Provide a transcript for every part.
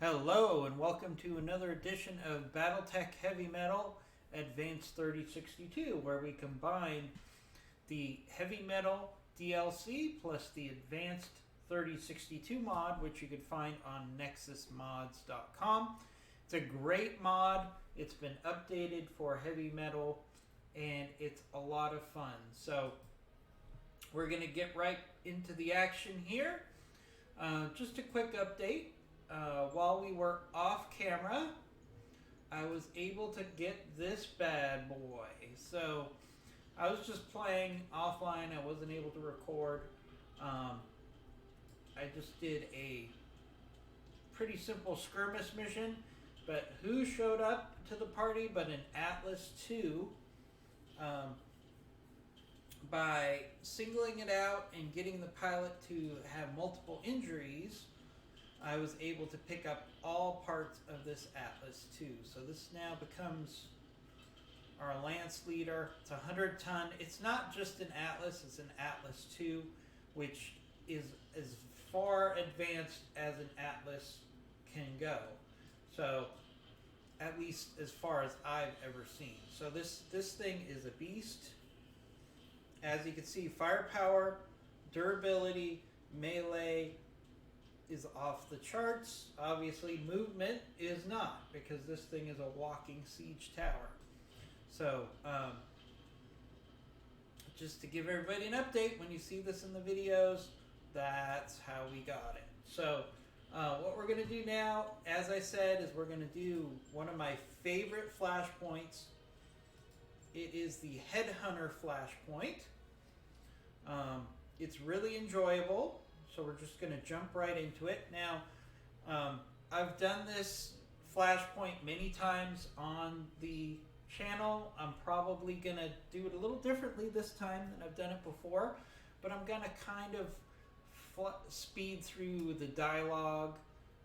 Hello and welcome to another edition of Battletech Heavy Metal Advanced 3062, where we combine the Heavy Metal DLC plus the Advanced 3062 mod, which you can find on nexusmods.com. It's a great mod. It's been updated for Heavy Metal and it's a lot of fun. So we're going to get right into the action here. Just a quick update. While we were off camera, I was able to get this bad boy. So I was just playing offline. I wasn't able to record. I just did a pretty simple skirmish mission. But who showed up to the party but an Atlas II? By singling it out and getting the pilot to have multiple injuries, I was able to pick up all parts of this Atlas II. So this now becomes our Lance leader. It's a 100-ton. It's not just an Atlas, it's an Atlas II, which is as far advanced as an Atlas can go. So at least as far as I've ever seen. So this thing is a beast. As you can see, firepower, durability, melee is off the charts. Obviously, movement is not, because this thing is a walking siege tower. So, just to give everybody an update, when you see this in the videos, that's how we got it. So, what we're going to do now, as I said, is we're going to do one of my favorite flashpoints. It is the Headhunter flashpoint. It's really enjoyable, so we're just going to jump right into it. Now, I've done this flashpoint many times on the channel. I'm probably going to do it a little differently this time than I've done it before, but I'm going to kind of speed through the dialogue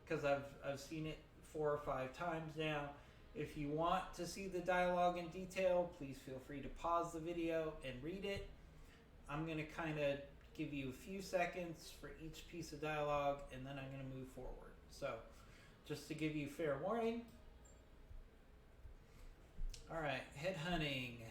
because I've seen it 4 or 5 times now. If you want to see the dialogue in detail, please feel free to pause the video and read it. I'm going to kind of give you a few seconds for each piece of dialogue, and then I'm going to move forward. So, just to give you fair warning. Alright, headhunting.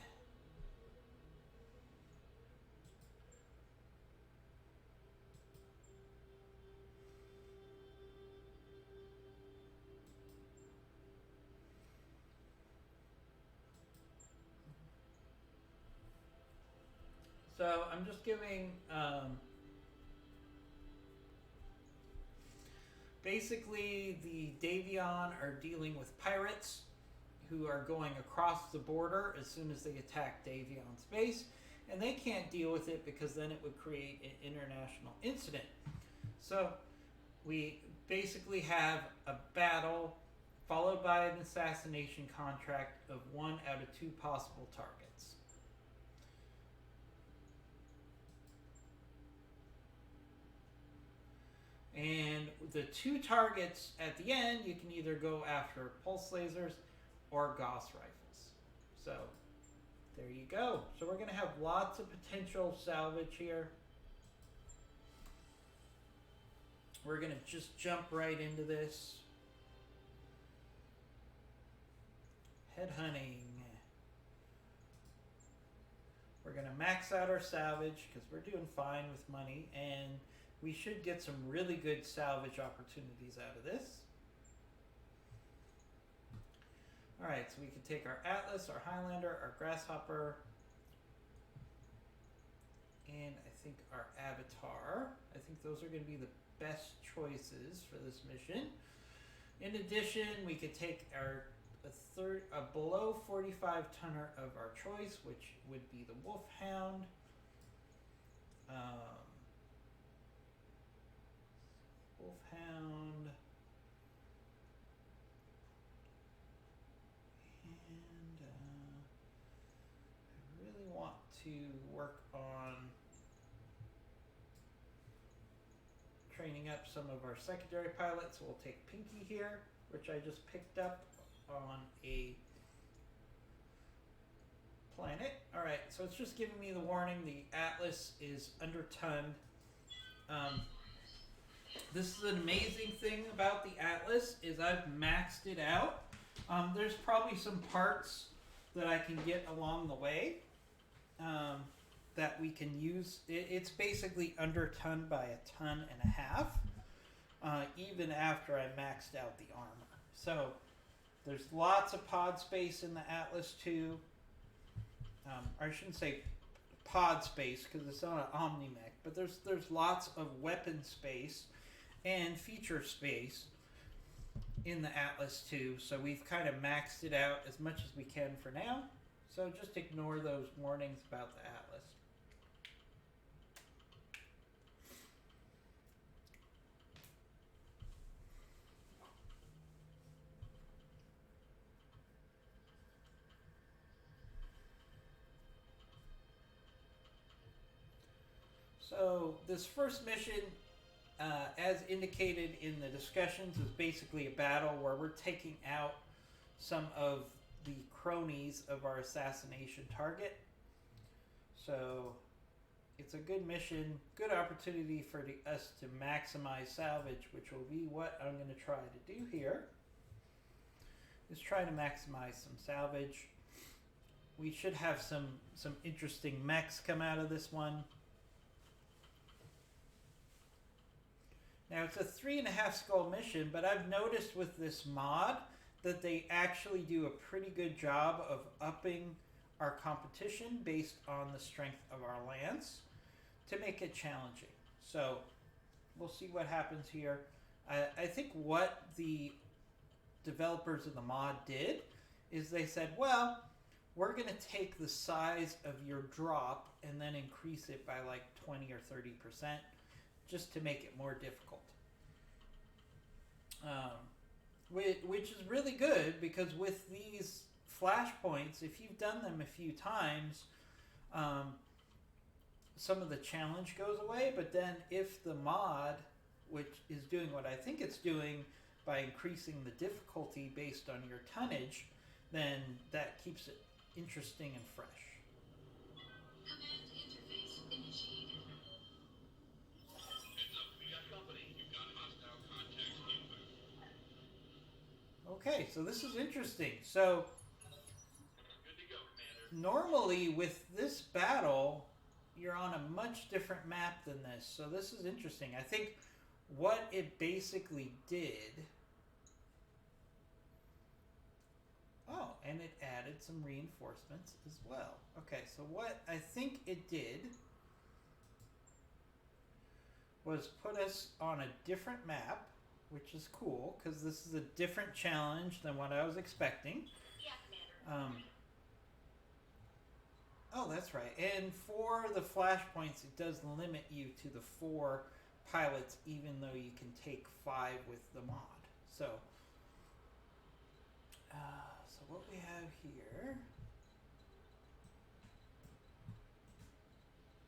So I'm just giving, basically the Davion are dealing with pirates who are going across the border as soon as they attack Davion's base, and they can't deal with it because then it would create an international incident. So we basically have a battle followed by an assassination contract of 1 out of 2 possible targets. And the 2 targets at the end, you can either go after pulse lasers or Gauss rifles. So there you go. So we're going to have lots of potential salvage here. We're going to just jump right into this. Headhunting. We're going to max out our salvage because we're doing fine with money, and we should get some really good salvage opportunities out of this. Alright, so we can take our Atlas, our Highlander, our Grasshopper, and I think our Avatar. I think those are going to be the best choices for this mission. In addition, we could take a below 45 tonner of our choice, which would be the Wolfhound. Wolfhound. And I really want to work on training up some of our secondary pilots. So we'll take Pinky here, which I just picked up on a planet. Alright, so it's just giving me the warning. The Atlas is undertonned. This is an amazing thing about the Atlas is I've maxed it out. There's probably some parts that I can get along the way um, that we can use. It's basically under ton by a ton and a half, even after I maxed out the armor. So there's lots of pod space in the Atlas 2. I shouldn't say pod space because it's not an Omni-Mech, but there's lots of weapon space and feature space in the Atlas 2, so we've kind of maxed it out as much as we can for now. So just ignore those warnings about the Atlas. So this first mission, as indicated in the discussions, is basically a battle where we're taking out some of the cronies of our assassination target. So it's a good mission, good opportunity for us to maximize salvage, which will be what I'm going to try to do here. Is try to maximize some salvage. We should have some interesting mechs come out of this one. Now it's a 3.5 skull mission, but I've noticed with this mod that they actually do a pretty good job of upping our competition based on the strength of our lance to make it challenging. So we'll see what happens here. I think what the developers of the mod did is they said, well, we're going to take the size of your drop and then increase it by like 20 or 30%. Just to make it more difficult. Which is really good because with these flashpoints, if you've done them a few times, some of the challenge goes away, but then if the mod, which is doing what I think it's doing by increasing the difficulty based on your tonnage, then that keeps it interesting and fresh. Command interface initiated. Okay, so this is interesting. So Good to go, Commander. normally with this battle, you're on a much different map than this. So this is interesting. I think what it basically did... Oh, and it added some reinforcements as well. Okay, so what I think it did was put us on a different map, which is cool, because this is a different challenge than what I was expecting. Yeah, Commander. Oh, that's right. And for the flashpoints, it does limit you to the 4 pilots, even though you can take 5 with the mod. So what we have here...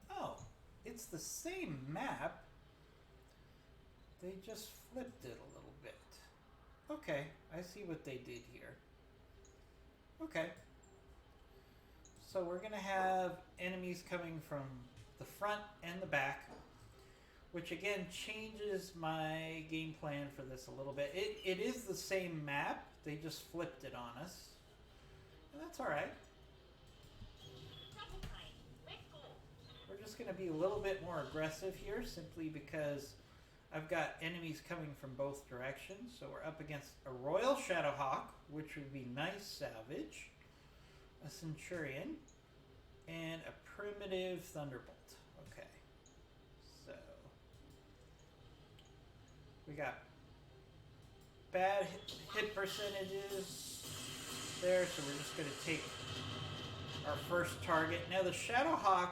Oh, it's the same map. They just flipped it a little bit. Okay, I see what they did here. Okay. So we're going to have enemies coming from the front and the back, which again changes my game plan for this a little bit. It is the same map, they just flipped it on us. And that's alright. We're just going to be a little bit more aggressive here, simply because I've got enemies coming from both directions. So we're up against a Royal Shadowhawk, which would be nice salvage, a Centurion, and a Primitive Thunderbolt. Okay, so we got bad hit percentages there, so we're just going to take our first target. Now the Shadowhawk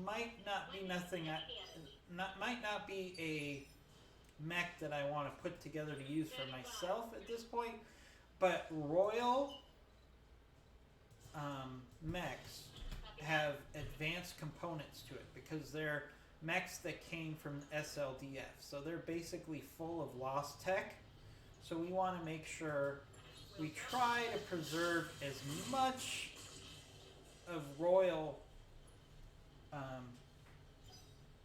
might not be might not be a mech that I want to put together to use for myself at this point, but Royal mechs have advanced components to it because they're mechs that came from SLDF, so they're basically full of lost tech. So we want to make sure we try to preserve as much of Royal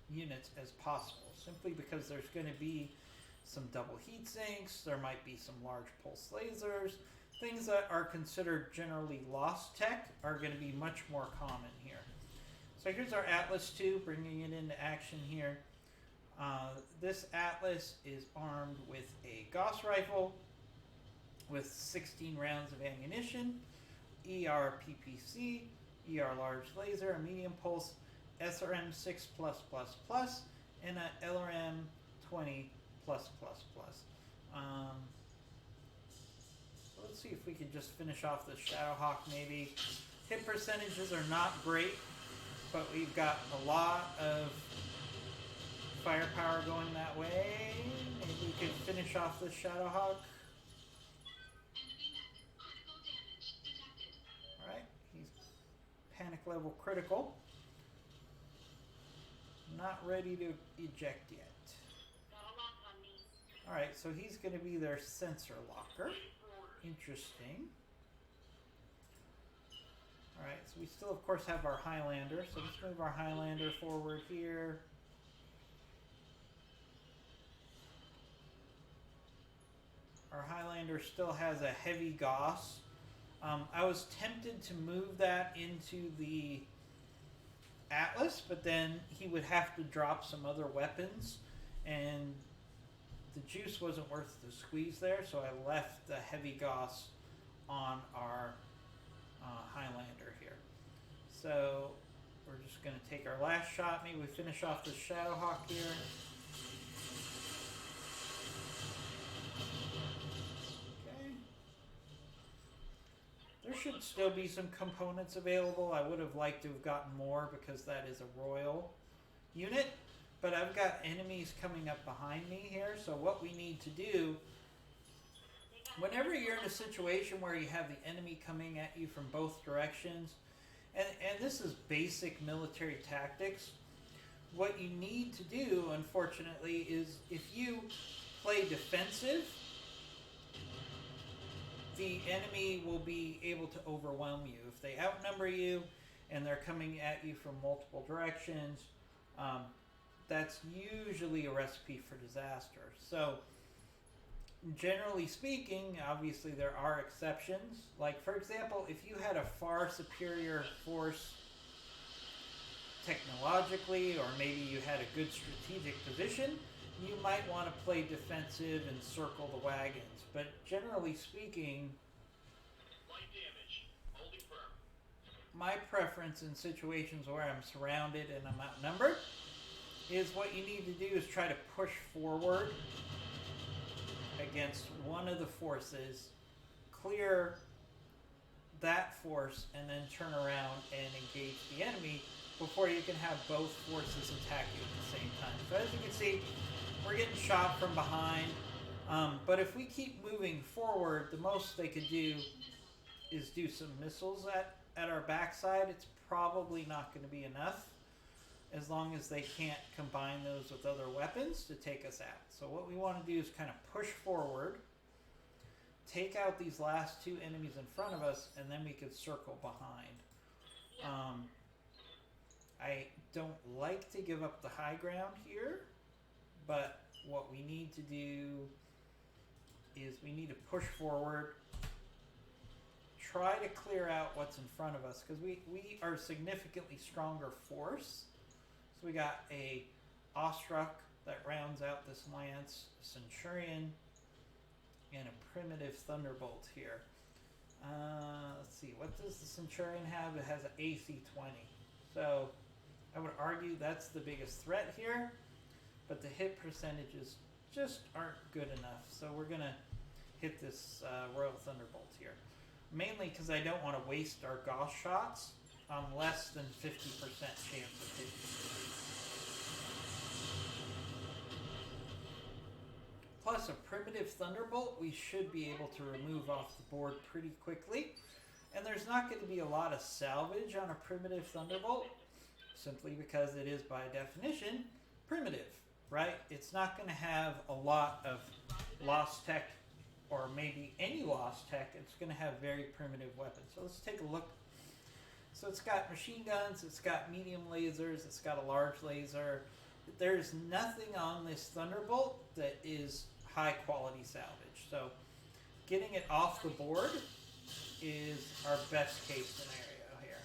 units as possible, simply because there's going to be some double heat sinks, there might be some large pulse lasers. Things that are considered generally lost tech are going to be much more common here. So here's our Atlas II, bringing it into action here. This Atlas is armed with a Gauss rifle with 16 rounds of ammunition, ER PPC, ER large laser, a medium pulse, SRM 6+++, and a LRM 20+++. So let's see if we can just finish off this Shadowhawk maybe. Hit percentages are not great, but we've got a lot of firepower going that way. Maybe we can finish off this Shadowhawk. Enemy mech. Critical damage detected. Alright, he's panic level critical. Not ready to eject yet. Got a lock on me. Alright, so he's going to be their sensor locker. Interesting. Alright, so we still of course have our Highlander, so let's move our Highlander forward here. Our Highlander still has a heavy Gauss. I was tempted to move that into the Atlas, but then he would have to drop some other weapons, and the juice wasn't worth the squeeze there, so I left the heavy Gauss on our Highlander here. So we're just going to take our last shot. Maybe we finish off the Shadowhawk here. Okay. There should still be some components available. I would have liked to have gotten more because that is a royal unit. But I've got enemies coming up behind me here. So what we need to do, whenever you're in a situation where you have the enemy coming at you from both directions, and this is basic military tactics, what you need to do, unfortunately, is if you play defensive, the enemy will be able to overwhelm you. If they outnumber you and they're coming at you from multiple directions, that's usually a recipe for disaster. So, generally speaking, obviously there are exceptions. Like, for example, if you had a far superior force technologically, or maybe you had a good strategic position, you might want to play defensive and circle the wagons. But generally speaking, Light damage. Holding firm. my preference in situations where I'm surrounded and I'm outnumbered is what you need to do is try to push forward against one of the forces, clear that force, and then turn around and engage the enemy before you can have both forces attack you at the same time. So as you can see, we're getting shot from behind, but if we keep moving forward, the most they could do is do some missiles at our backside. It's probably not going to be enough, as long as they can't combine those with other weapons to take us out. So what we want to do is kind of push forward, take out these last two enemies in front of us, and then we could circle behind. I don't like to give up the high ground here, but what we need to do is we need to push forward, try to clear out what's in front of us, because we are a significantly stronger force. So we got a Ostruck that rounds out this lance, Centurion, and a primitive Thunderbolt here. Let's see, what does the Centurion have? It has an AC-20. So I would argue that's the biggest threat here, but the hit percentages just aren't good enough. So we're going to hit this Royal Thunderbolt here. Mainly because I don't want to waste our Gauss shots on less than 50% chance of hitting. Plus a primitive Thunderbolt we should be able to remove off the board pretty quickly. And there's not going to be a lot of salvage on a primitive Thunderbolt, simply because it is by definition primitive, right? It's not going to have a lot of lost tech, or maybe any lost tech. It's going to have very primitive weapons. So let's take a look. So it's got machine guns, it's got medium lasers, it's got a large laser, there's nothing on this Thunderbolt that is high quality salvage. So getting it off the board is our best case scenario here.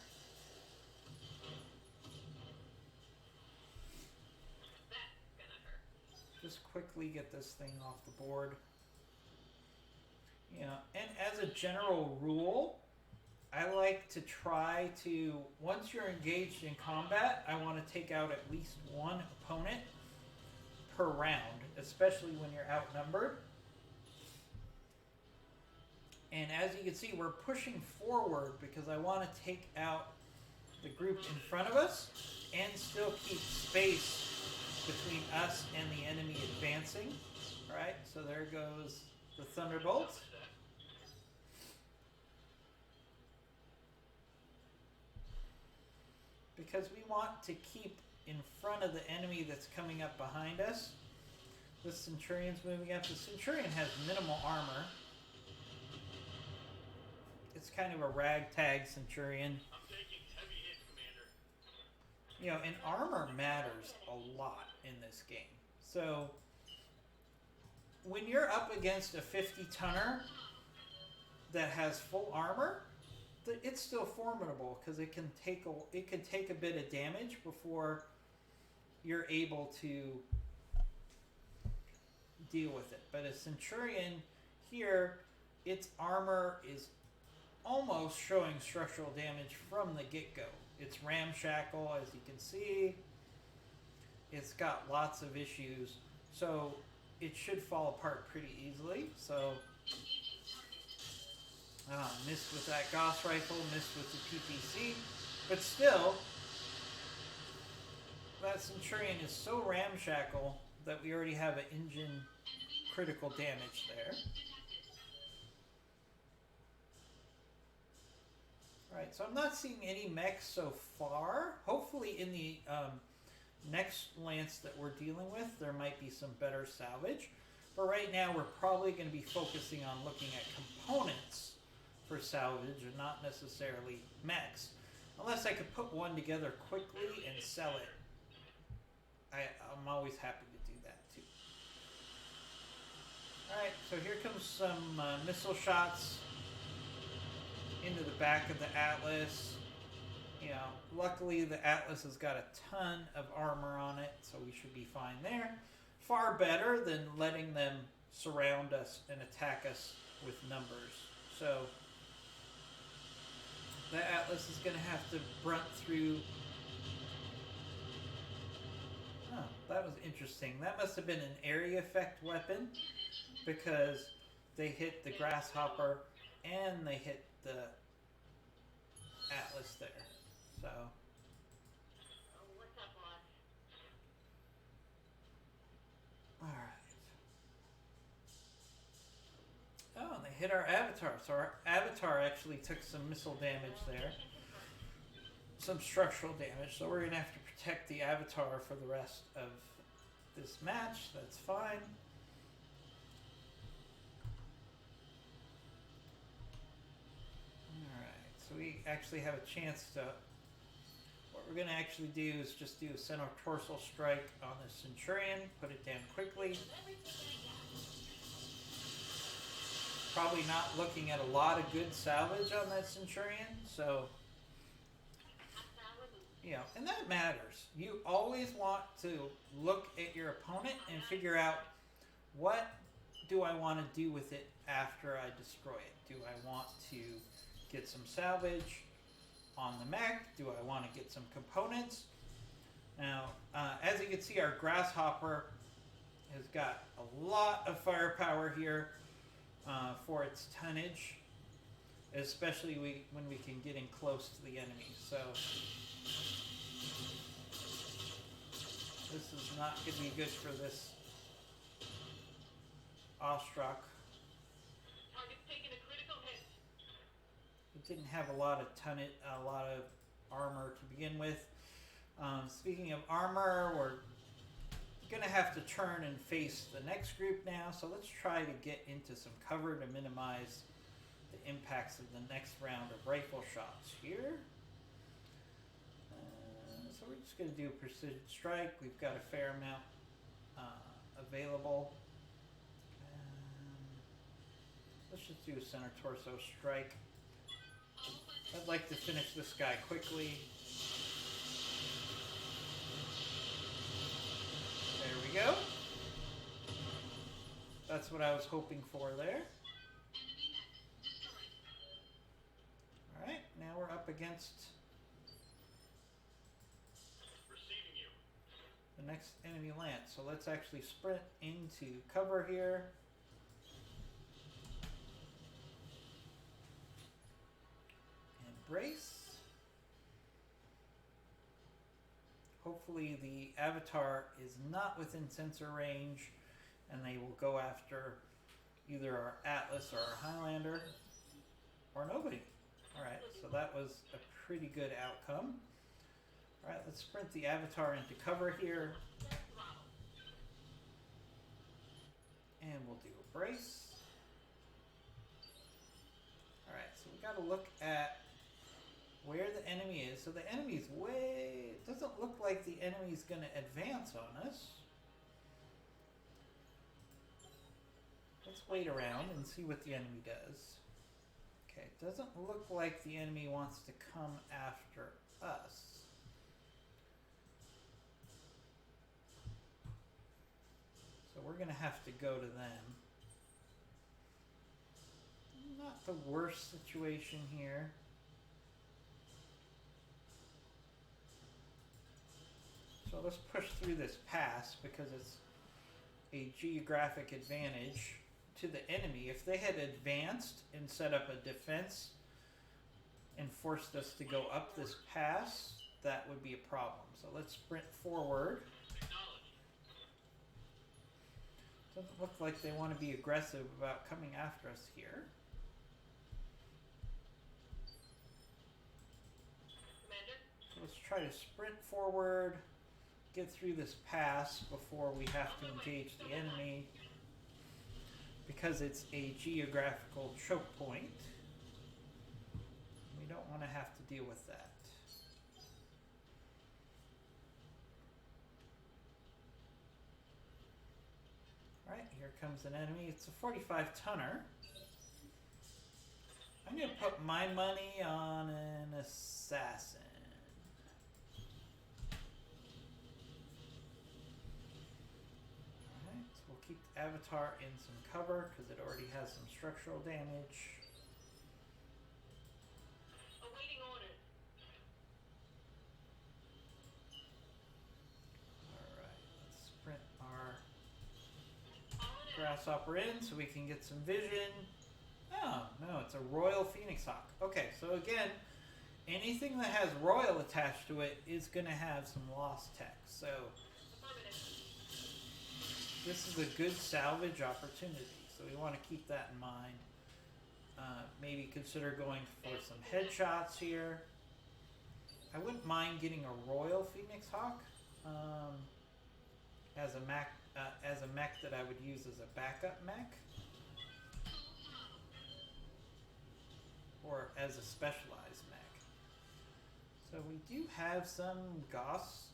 That's gonna hurt. Just quickly get this thing off the board. You know, and as a general rule, I like to try to, once you're engaged in combat, I want to take out at least one opponent per round, especially when you're outnumbered. And as you can see, we're pushing forward because I want to take out the group in front of us and still keep space between us and the enemy advancing. All right, so there goes the Thunderbolt. Because we want to keep in front of the enemy that's coming up behind us. The Centurion's moving up. The Centurion has minimal armor. It's kind of a ragtag Centurion. I'm taking heavy hits, Commander. You know, and armor matters a lot in this game. So, when you're up against a 50-tonner that has full armor, it's still formidable because it can take a bit of damage before you're able to deal with it. But a Centurion here, its armor is almost showing structural damage from the get-go. It's ramshackle, as you can see. It's got lots of issues, so it should fall apart pretty easily. So missed with that Gauss rifle, missed with the PPC, but still, that Centurion is so ramshackle that we already have an engine critical damage there. Alright, so I'm not seeing any mechs so far. Hopefully in the next lance that we're dealing with, there might be some better salvage. But right now we're probably going to be focusing on looking at components for salvage and not necessarily mechs. Unless I could put one together quickly and sell it. I'm always happy to do that too. Alright, so here comes some missile shots into the back of the Atlas. You know, luckily the Atlas has got a ton of armor on it, so we should be fine there. Far better than letting them surround us and attack us with numbers. So the Atlas is going to have to brunt through. Oh, that was interesting. That must have been an area effect weapon because they hit the Grasshopper and they hit the Atlas there. So What's up, boss? alright. Oh, and they hit our Avatar. So our Avatar actually took some missile damage there. Some structural damage. So we're going to have to protect the Avatar for the rest of this match. That's fine. So we actually have a chance to, what we're going to actually do is just do a center torsal strike on the Centurion, put it down quickly. Probably not looking at a lot of good salvage on that Centurion, so, you know, and that matters. You always want to look at your opponent and figure out what do I want to do with it after I destroy it. Do I want to get some salvage on the mech? Do I want to get some components? Now, as you can see, our Grasshopper has got a lot of firepower here for its tonnage, especially when we can get in close to the enemy. So this is not going to be good for this Ostrak. It didn't have a lot of armor to begin with. Speaking of armor, we're gonna have to turn and face the next group now. So let's try to get into some cover to minimize the impacts of the next round of rifle shots here. So so we're just going to do a precision strike. We've got a fair amount available. Let's just do a center torso strike. I'd like to finish this guy quickly. There we go. That's what I was hoping for there. Alright, now we're up against the next enemy lance. So let's actually sprint into cover here. And brace. Hopefully the avatar is not within sensor range and they will go after either our Atlas or our Highlander or nobody. Alright, so that was a pretty good outcome. Alright, let's sprint the avatar into cover here. And we'll do a brace. Alright, so we got to look at where the enemy is. So the enemy's way... It doesn't look like the enemy's going to advance on us. Let's wait around and see what the enemy does. Okay, it doesn't look like the enemy wants to come after us. So we're going to have to go to them. Not the worst situation here. So let's push through this pass because it's a geographic advantage to the enemy. If they had advanced and set up a defense and forced us to go up this pass, that would be a problem. So let's sprint forward. Doesn't look like they want to be aggressive about coming after us here. Commander? So let's try to sprint forward, get through this pass before we have to engage the enemy, because it's a geographical choke point. We don't want to have to deal with that. Alright, here comes an enemy. It's a 45 tonner. I'm going to put my money on an assassin. Alright, so we'll keep the avatar in some cover because it already has some structural damage. Awaiting order. Alright, let's sprint our grasshopper in so we can get some vision. Oh, no, it's a Royal Phoenix Hawk. Okay, so again, anything that has Royal attached to it is going to have some lost tech. So this is a good salvage opportunity. So we want to keep that in mind. Maybe consider going for some headshots here. I wouldn't mind getting a Royal Phoenix Hawk as a mech that I would use as a backup mech. Or as a specialized mech. So we do have some Gauss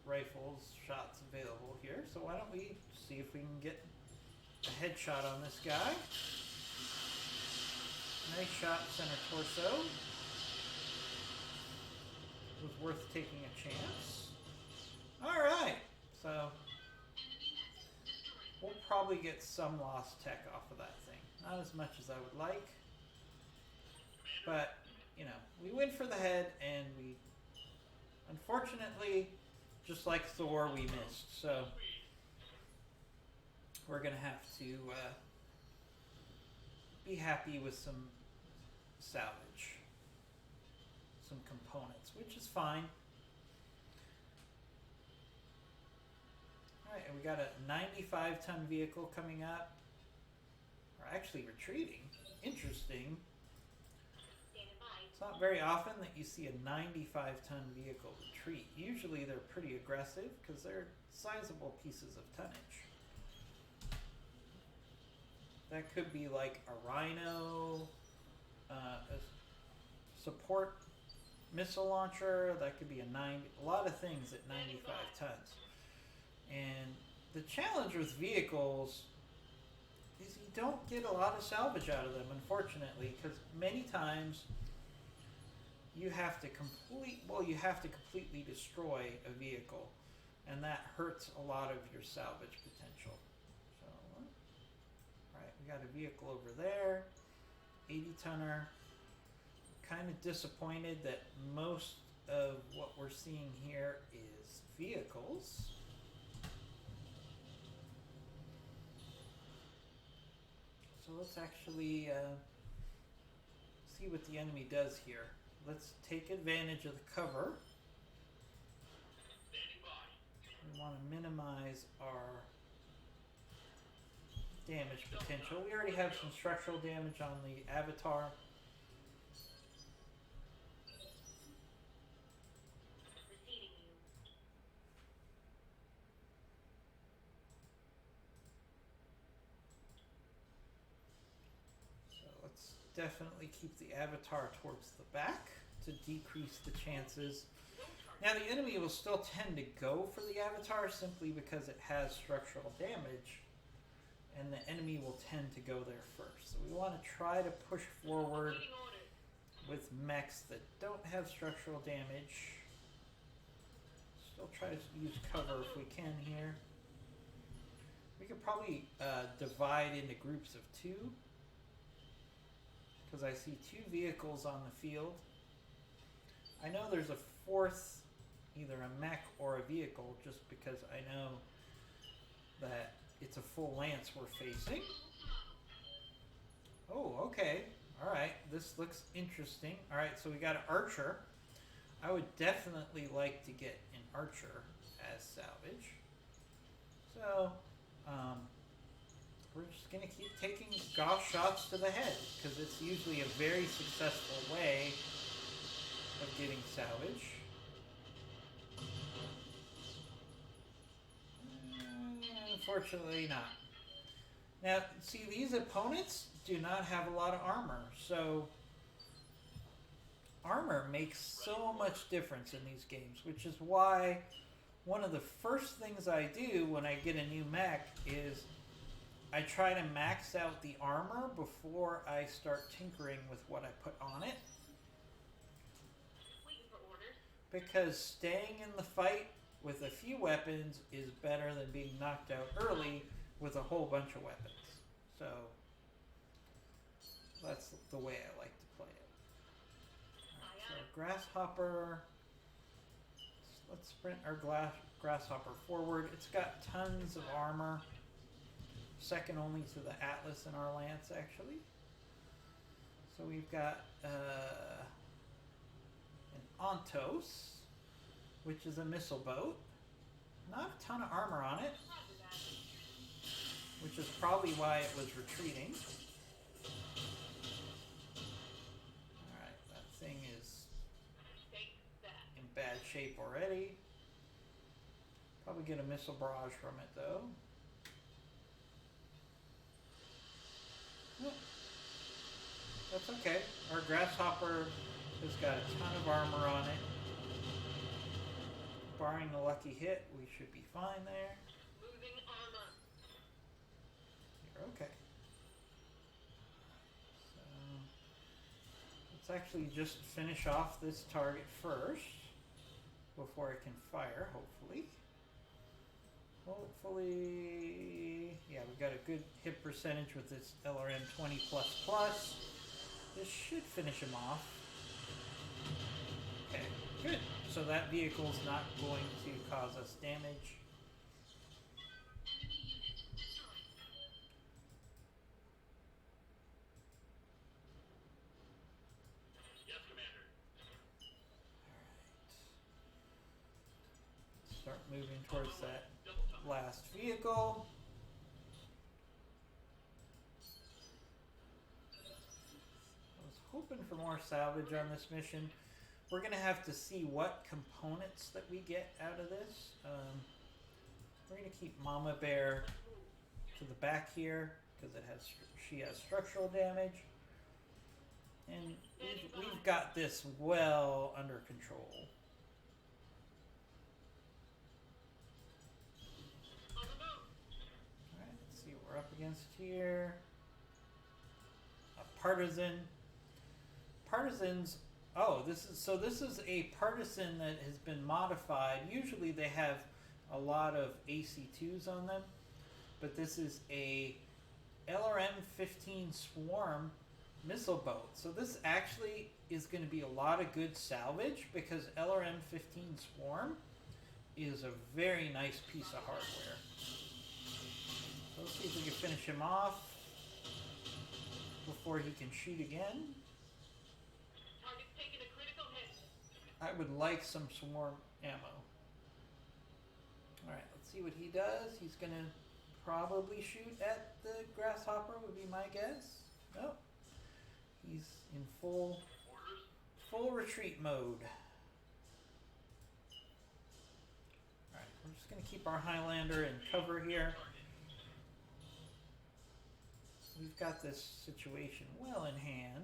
rifles shots available here. So why don't we see if we can get a headshot on this guy. Nice shot, center torso. It was worth taking a chance. Alright, so we'll probably get some lost tech off of that thing. Not as much as I would like. But, you know, we went for the head and we, unfortunately, just like Thor, we missed. So we're going to have to be happy with some salvage, some components, which is fine. Alright, and we got a 95-ton vehicle coming up. We're actually retreating. Interesting. It's not very often that you see a 95-ton vehicle retreat. Usually they're pretty aggressive because they're sizable pieces of tonnage. That could be like a Rhino, a support missile launcher. That could be a lot of things at 95 tons. And the challenge with vehicles is you don't get a lot of salvage out of them, unfortunately, because many times you have to completely destroy a vehicle, and that hurts a lot of your salvage potential. So, alright, we got a vehicle over there, 80 tonner. Kind of disappointed that most of what we're seeing here is vehicles. So let's actually see what the enemy does here. Let's take advantage of the cover. We want to minimize our damage potential. We already have some structural damage on the avatar. Definitely keep the avatar towards the back to decrease the chances. Now the enemy will still tend to go for the avatar simply because it has structural damage, and the enemy will tend to go there first. So we want to try to push forward with mechs that don't have structural damage. Still try to use cover if we can here. We could probably divide into groups of 2. Because I see 2 vehicles on the field. I know there's a 4th, either a mech or a vehicle, just because I know that it's a full lance we're facing. Oh, okay. Alright, this looks interesting. Alright, so we got an archer. I would definitely like to get an archer as salvage. So, we're just going to keep taking golf shots to the head, because it's usually a very successful way of getting salvage. Unfortunately not. Now, see, these opponents do not have a lot of armor, so armor makes so much difference in these games, which is why one of the first things I do when I get a new mech is I try to max out the armor before I start tinkering with what I put on it. Because staying in the fight with a few weapons is better than being knocked out early with a whole bunch of weapons. So that's the way I like to play it. Alright, so grasshopper. Let's sprint our grasshopper forward. It's got tons of armor. Second only to the Atlas in our lance, actually. So we've got an Ontos, which is a missile boat. Not a ton of armor on it, which is probably why it was retreating. Alright, that thing is in bad shape already. Probably get a missile barrage from it, though. That's okay. Our grasshopper has got a ton of armor on it. Barring the lucky hit, we should be fine there. Losing armor. You're okay. So let's actually just finish off this target first before it can fire, hopefully. Hopefully, yeah, we've got a good hit percentage with this LRM 20++. This should finish him off. Okay, good. So that vehicle's not going to cause us damage. Enemy unit destroyed. Yes, Commander. Alright. Start moving towards that last vehicle. I was hoping for more salvage on this mission. We're going to have to see what components that we get out of this. We're going to keep Mama Bear to the back here because she has structural damage. And we've got this well under control. On the move. Alright, let's see what we're up against here. A partisan. Partisans. Oh, this is a partisan that has been modified. Usually they have a lot of AC2s on them, but this is a LRM-15 Swarm missile boat. So this actually is going to be a lot of good salvage because LRM-15 Swarm is a very nice piece of hardware. So let's see if we can finish him off before he can shoot again. Target's taking a critical hit. I would like some Swarm ammo. Alright, let's see what he does. He's going to probably shoot at the Grasshopper would be my guess. Nope. He's in full retreat mode. Alright, we're just going to keep our Highlander in cover here. We've got this situation well in hand.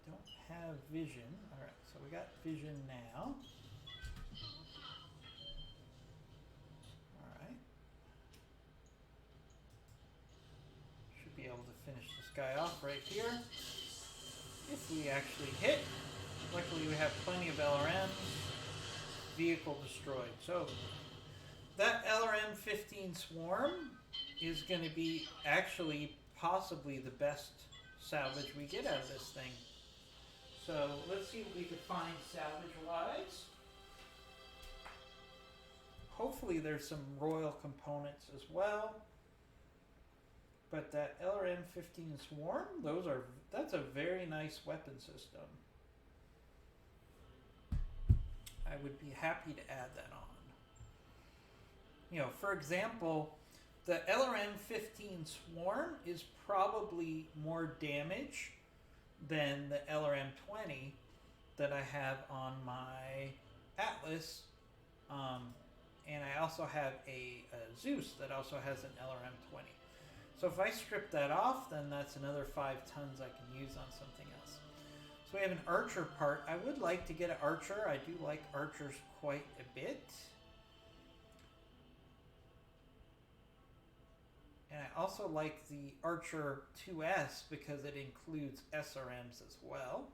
We don't have vision. Alright, so we got vision now. Alright. Should be able to finish this guy off right here. If we actually hit. Luckily we have plenty of LRMs. Vehicle destroyed. So that LRM-15 Swarm is going to be actually possibly the best salvage we get out of this thing. So let's see what we can find salvage-wise. Hopefully there's some Royal components as well. But that LRM-15 Swarm, that's a very nice weapon system. I would be happy to add that on. You know, for example, the LRM-15 Swarm is probably more damage than the LRM-20 that I have on my Atlas. And I also have a Zeus that also has an LRM-20. So if I strip that off, then that's another 5 tons I can use on something else. So we have an Archer part. I would like to get an Archer. I do like Archers quite a bit. And I also like the Archer 2S because it includes SRMs as well.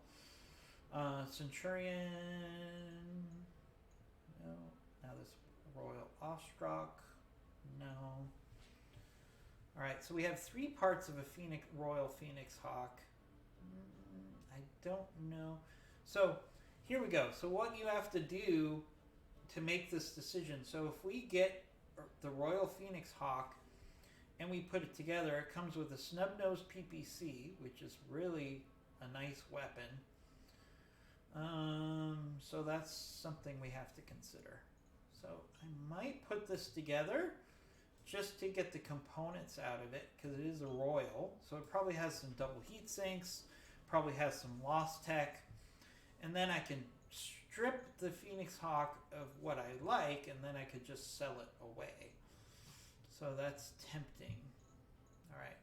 Centurion. No. Now this Royal Ostrock. No. Alright, so we have 3 parts of a Royal Phoenix Hawk. I don't know. So here we go. So what you have to do to make this decision. So if we get the Royal Phoenix Hawk and we put it together, it comes with a snub-nosed PPC, which is really a nice weapon. So that's something we have to consider. So I might put this together just to get the components out of it, because it is a Royal. So it probably has some double heat sinks, probably has some lost tech, and then I can strip the Phoenix Hawk of what I like, and then I could just sell it away. So that's tempting. Alright.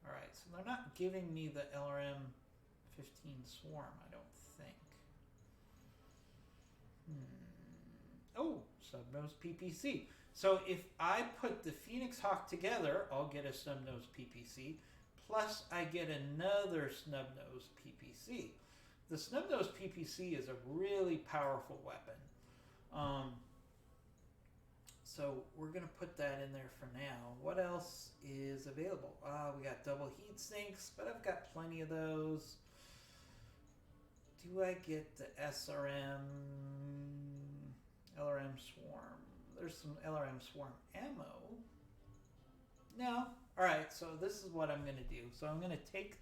Alright, so they're not giving me the LRM-15 Swarm, I don't think. Oh, snub-nosed PPC. So if I put the Phoenix Hawk together, I'll get a snub-nosed PPC, plus I get another snub-nosed PPC. The snub-nosed PPC is a really powerful weapon. So we're going to put that in there for now. What else is available? We got double heat sinks, but I've got plenty of those. Do I get the SRM, LRM Swarm? There's some LRM Swarm ammo. No. Alright, so this is what I'm going to do. So I'm going to take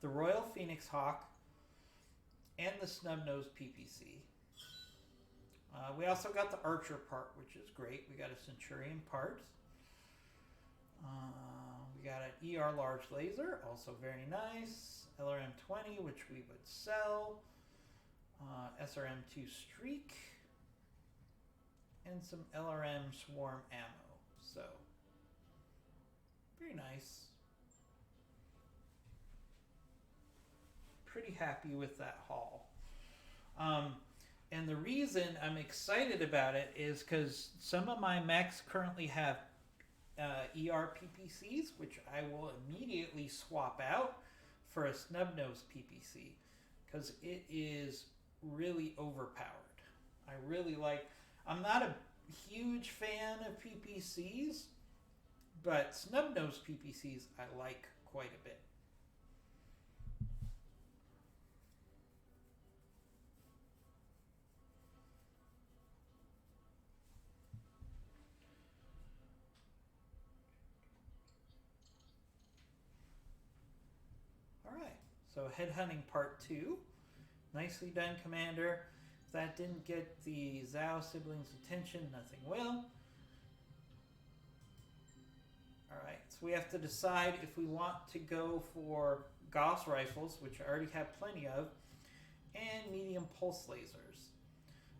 the Royal Phoenix Hawk and the snub-nosed PPC. We also got the Archer part, which is great. We got a Centurion part. We got an ER large laser, also very nice. LRM-20, which we would sell. SRM-2 Streak. And some LRM Swarm ammo. So Very nice. Pretty happy with that haul. And the reason I'm excited about it is because some of my mechs currently have ER PPCs, which I will immediately swap out for a snub nose PPC because it is really overpowered. I really like. I'm not a huge fan of PPCs, but snub nose PPCs I like quite a bit. All right, so headhunting part 2. Nicely done, Commander. If that didn't get the Zhao siblings' attention, nothing will. Alright, so we have to decide if we want to go for Gauss rifles, which I already have plenty of, and medium pulse lasers.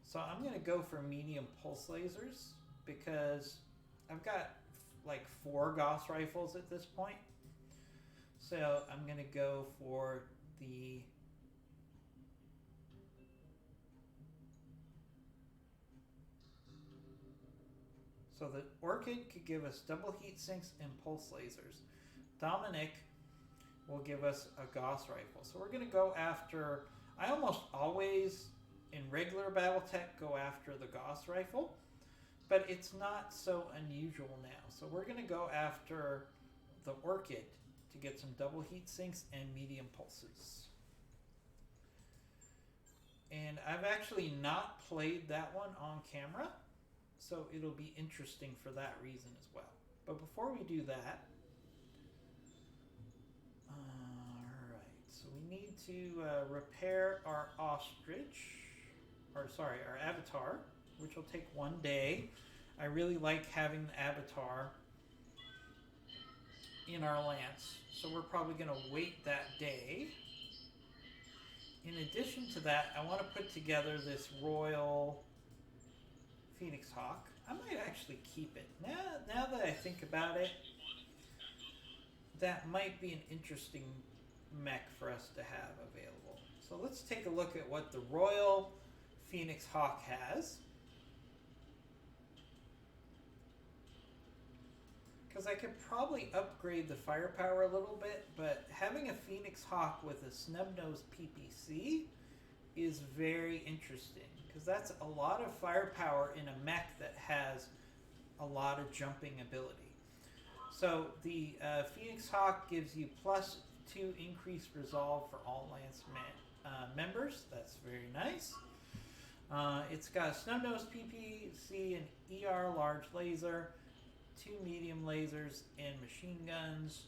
So I'm going to go for medium pulse lasers because I've got like 4 Gauss rifles at this point. So I'm going to go for the So the Orchid could give us double heat sinks and pulse lasers. Dominic will give us a Gauss rifle. So we're going to go after, I almost always in regular Battletech go after the Gauss rifle, but it's not so unusual now. So we're going to go after the Orchid to get some double heat sinks and medium pulses. And I've actually not played that one on camera, so it'll be interesting for that reason as well. But before we do that, alright, so we need to repair our ostrich, or sorry, our avatar, which will take 1 day. I really like having the avatar in our lance, so we're probably going to wait that day. In addition to that, I want to put together this Royal Phoenix Hawk. I might actually keep it. Now that I think about it, that might be an interesting mech for us to have available. So let's take a look at what the Royal Phoenix Hawk has. Because I could probably upgrade the firepower a little bit, but having a Phoenix Hawk with a snub-nosed PPC is very interesting. Because that's a lot of firepower in a mech that has a lot of jumping ability. So the Phoenix Hawk gives you +2 increased resolve for all Lance members. That's very nice. It's got a snub-nosed PPC, an ER large laser, 2 medium lasers, and machine guns.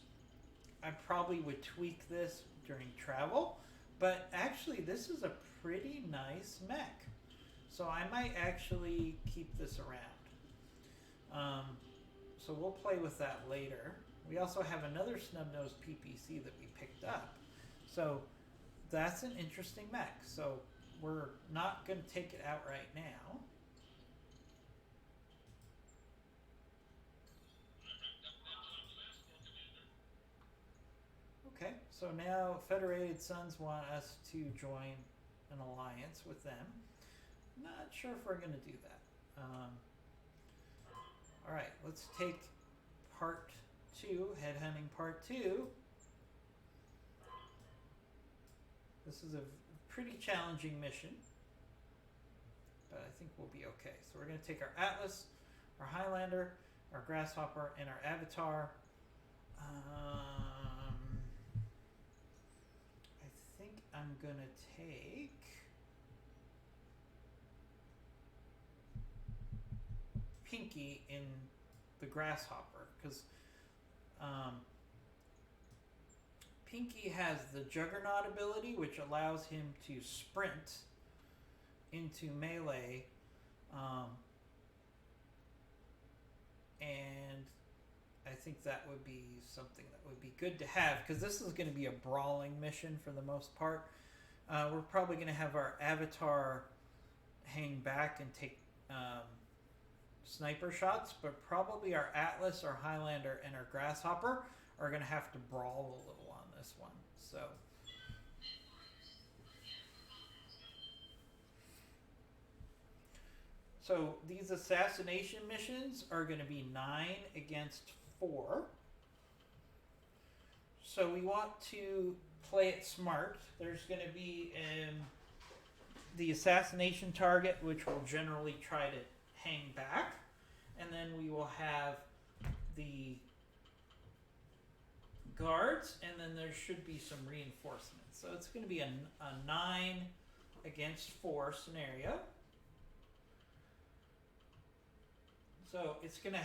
I probably would tweak this during travel, but actually this is a pretty nice mech. So I might actually keep this around. So we'll play with that later. We also have another snub-nosed PPC that we picked up. So that's an interesting mech. So we're not going to take it out right now. Okay, so now Federated Sons want us to join an alliance with them. Not sure if we're going to do that. All right, let's take part 2, headhunting part 2. This is a pretty challenging mission, but I think we'll be okay. So we're going to take our Atlas, our Highlander, our Grasshopper, and our Avatar. I think I'm going to take Pinky in the Grasshopper, because Pinky has the Juggernaut ability, which allows him to sprint into melee, and I think that would be something that would be good to have, because this is going to be a brawling mission for the most part. We're probably going to have our Avatar hang back and take sniper shots, but probably our Atlas, our Highlander, and our Grasshopper are going to have to brawl a little on this one. So these assassination missions are going to be 9 against 4. So we want to play it smart. There's going to be the assassination target, which will generally try to hang back, and then we will have the guards, and then there should be some reinforcements. So it's going to be a 9 against 4 scenario. So it's going to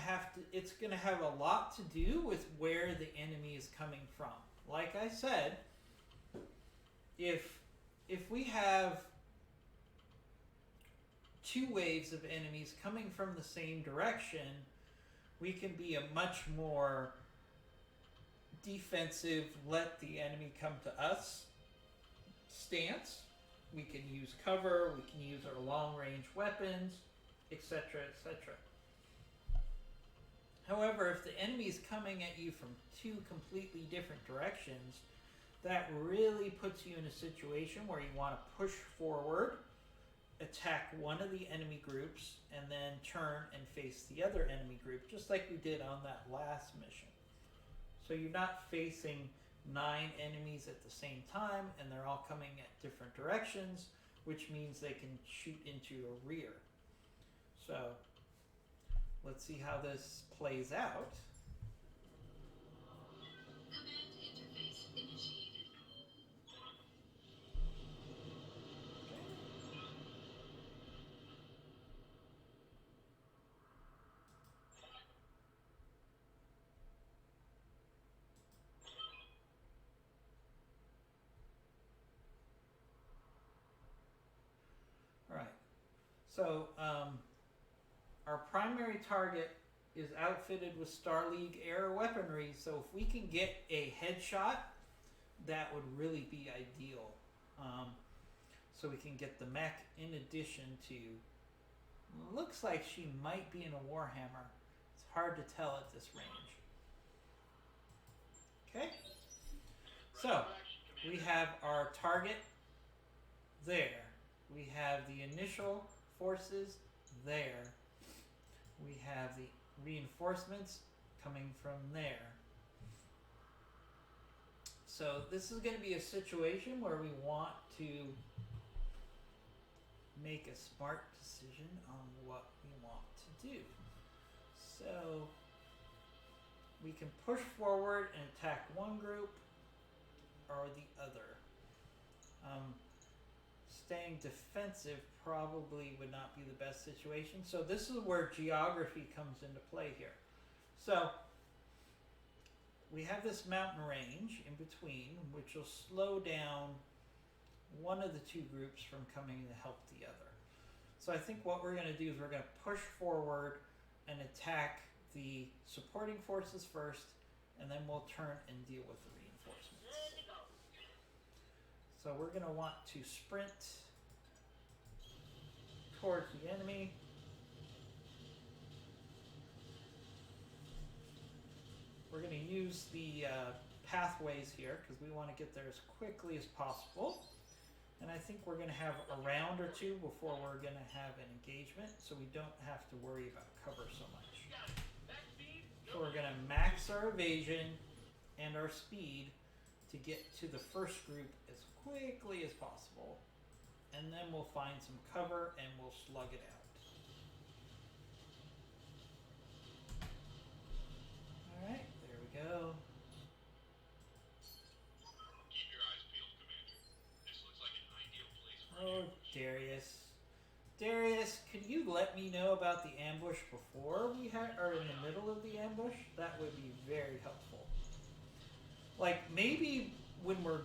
have a lot to do with where the enemy is coming from. Like I said, if we have 2 waves of enemies coming from the same direction, we can be a much more defensive, let the enemy come to us stance. We can use cover, we can use our long range weapons, etc., etc. However, if the enemy is coming at you from 2 completely different directions, that really puts you in a situation where you want to push forward, attack one of the enemy groups, and then turn and face the other enemy group, just like we did on that last mission. So you're not facing 9 enemies at the same time, and they're all coming at different directions, which means they can shoot into your rear. So let's see how this plays out. Command interface initiated. All right. So our primary target is outfitted with Star League air weaponry, so if we can get a headshot, that would really be ideal. So we can get the mech in addition to... Looks like she might be in a Warhammer. It's hard to tell at this range. Okay? So, we have our target there. We have the initial forces there. We have the reinforcements coming from there. So this is going to be a situation where we want to make a smart decision on what we want to do. So we can push forward and attack one group or the other. Staying defensive probably would not be the best situation. So this is where geography comes into play here. So we have this mountain range in between, which will slow down one of the 2 groups from coming to help the other. So I think what we're going to do is we're going to push forward and attack the supporting forces first, and then we'll turn and deal with the reinforcements. So we're going to want to sprint towards the enemy. We're going to use the pathways here because we want to get there as quickly as possible. And I think we're going to have a round or 2 before we're going to have an engagement, so we don't have to worry about cover so much. So we're going to max our evasion and our speed to get to the first group as quickly as possible, and then we'll find some cover and we'll slug it out. Alright, there we go. Keep your eyes peeled, Commander. This looks like an ideal place for Oh, an ambush. Darius. Darius, could you let me know about the ambush before we are in the middle of the ambush? That would be very helpful. Like, maybe when we're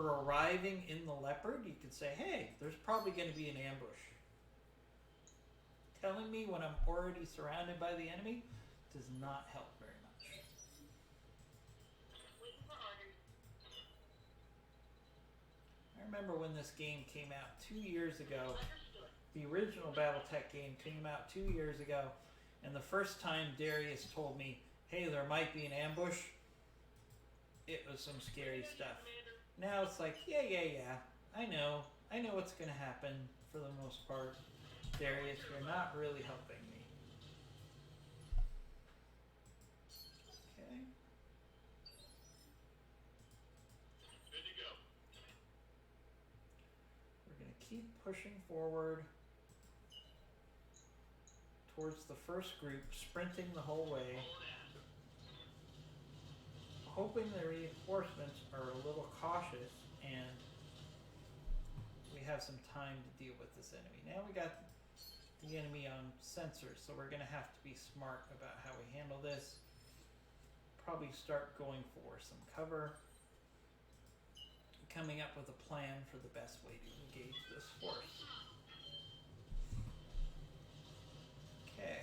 arriving in the Leopard, you could say, hey, there's probably going to be an ambush. Telling me when I'm already surrounded by the enemy does not help very much. Waiting for orders. I remember when this game came out 2 years ago. Understood. The original Battletech game came out 2 years ago, And the first time Darius told me, hey, there might be an ambush, it was some scary stuff. Now it's like, yeah, I know what's gonna happen for the most part. Darius, you're not really helping me. Okay. Good to go. We're gonna keep pushing forward towards the first group, sprinting the whole way, hoping the reinforcements are a little cautious and we have some time to deal with this enemy. Now we got the enemy on sensors, so we're gonna have to be smart about how we handle this. Probably start going for some cover, coming up with a plan for the best way to engage this force. Okay.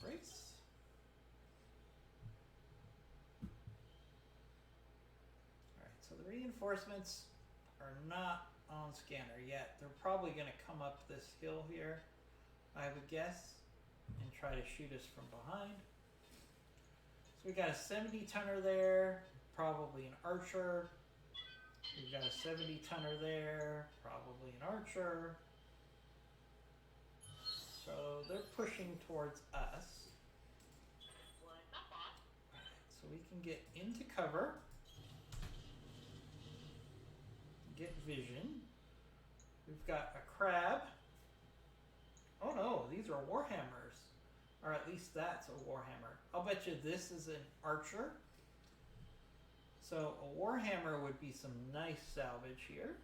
Brace. Alright, so the reinforcements are not on scanner yet. They're probably going to come up this hill here, I would guess, and try to shoot us from behind. So we got a 70 tonner there, probably an archer. We've got a 70 tonner there, probably an archer. So they're pushing towards us. What's up, boss? Alright, so we can get into cover. Get vision. We've got a crab. Oh no, these are warhammers. Or at least that's a warhammer. I'll bet you this is an archer. So a warhammer would be some nice salvage here.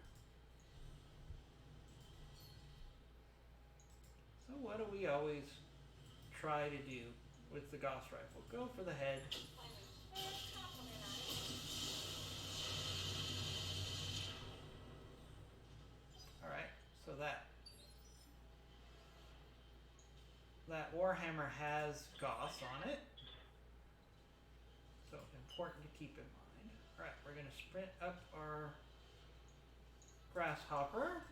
So what do we always try to do with the Gauss rifle? Go for the head. Alright, so that warhammer has Gauss on it. So important to keep in mind. Alright, we're going to sprint up our grasshopper.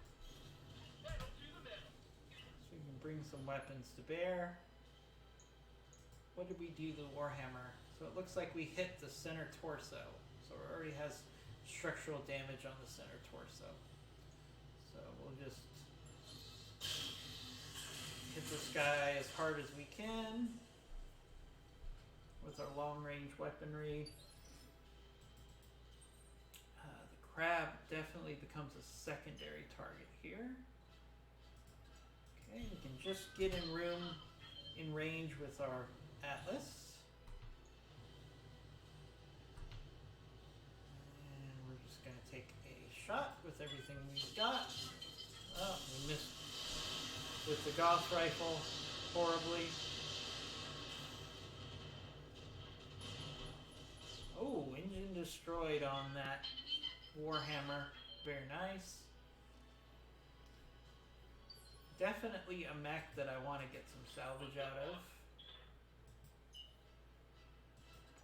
Pedal to the metal. So we can bring some weapons to bear. What did we do to the warhammer? So it looks like we hit the center torso. So it already has structural damage on the center torso. So we'll just hit this guy as hard as we can with our long range weaponry. The crab definitely becomes a secondary target here. Okay, we can just get in range with our Atlas. And we're just going to take a shot with everything we've got. Oh, we missed with the Gauss rifle horribly. Oh, engine destroyed on that warhammer. Very nice. Definitely a mech that I want to get some salvage out of.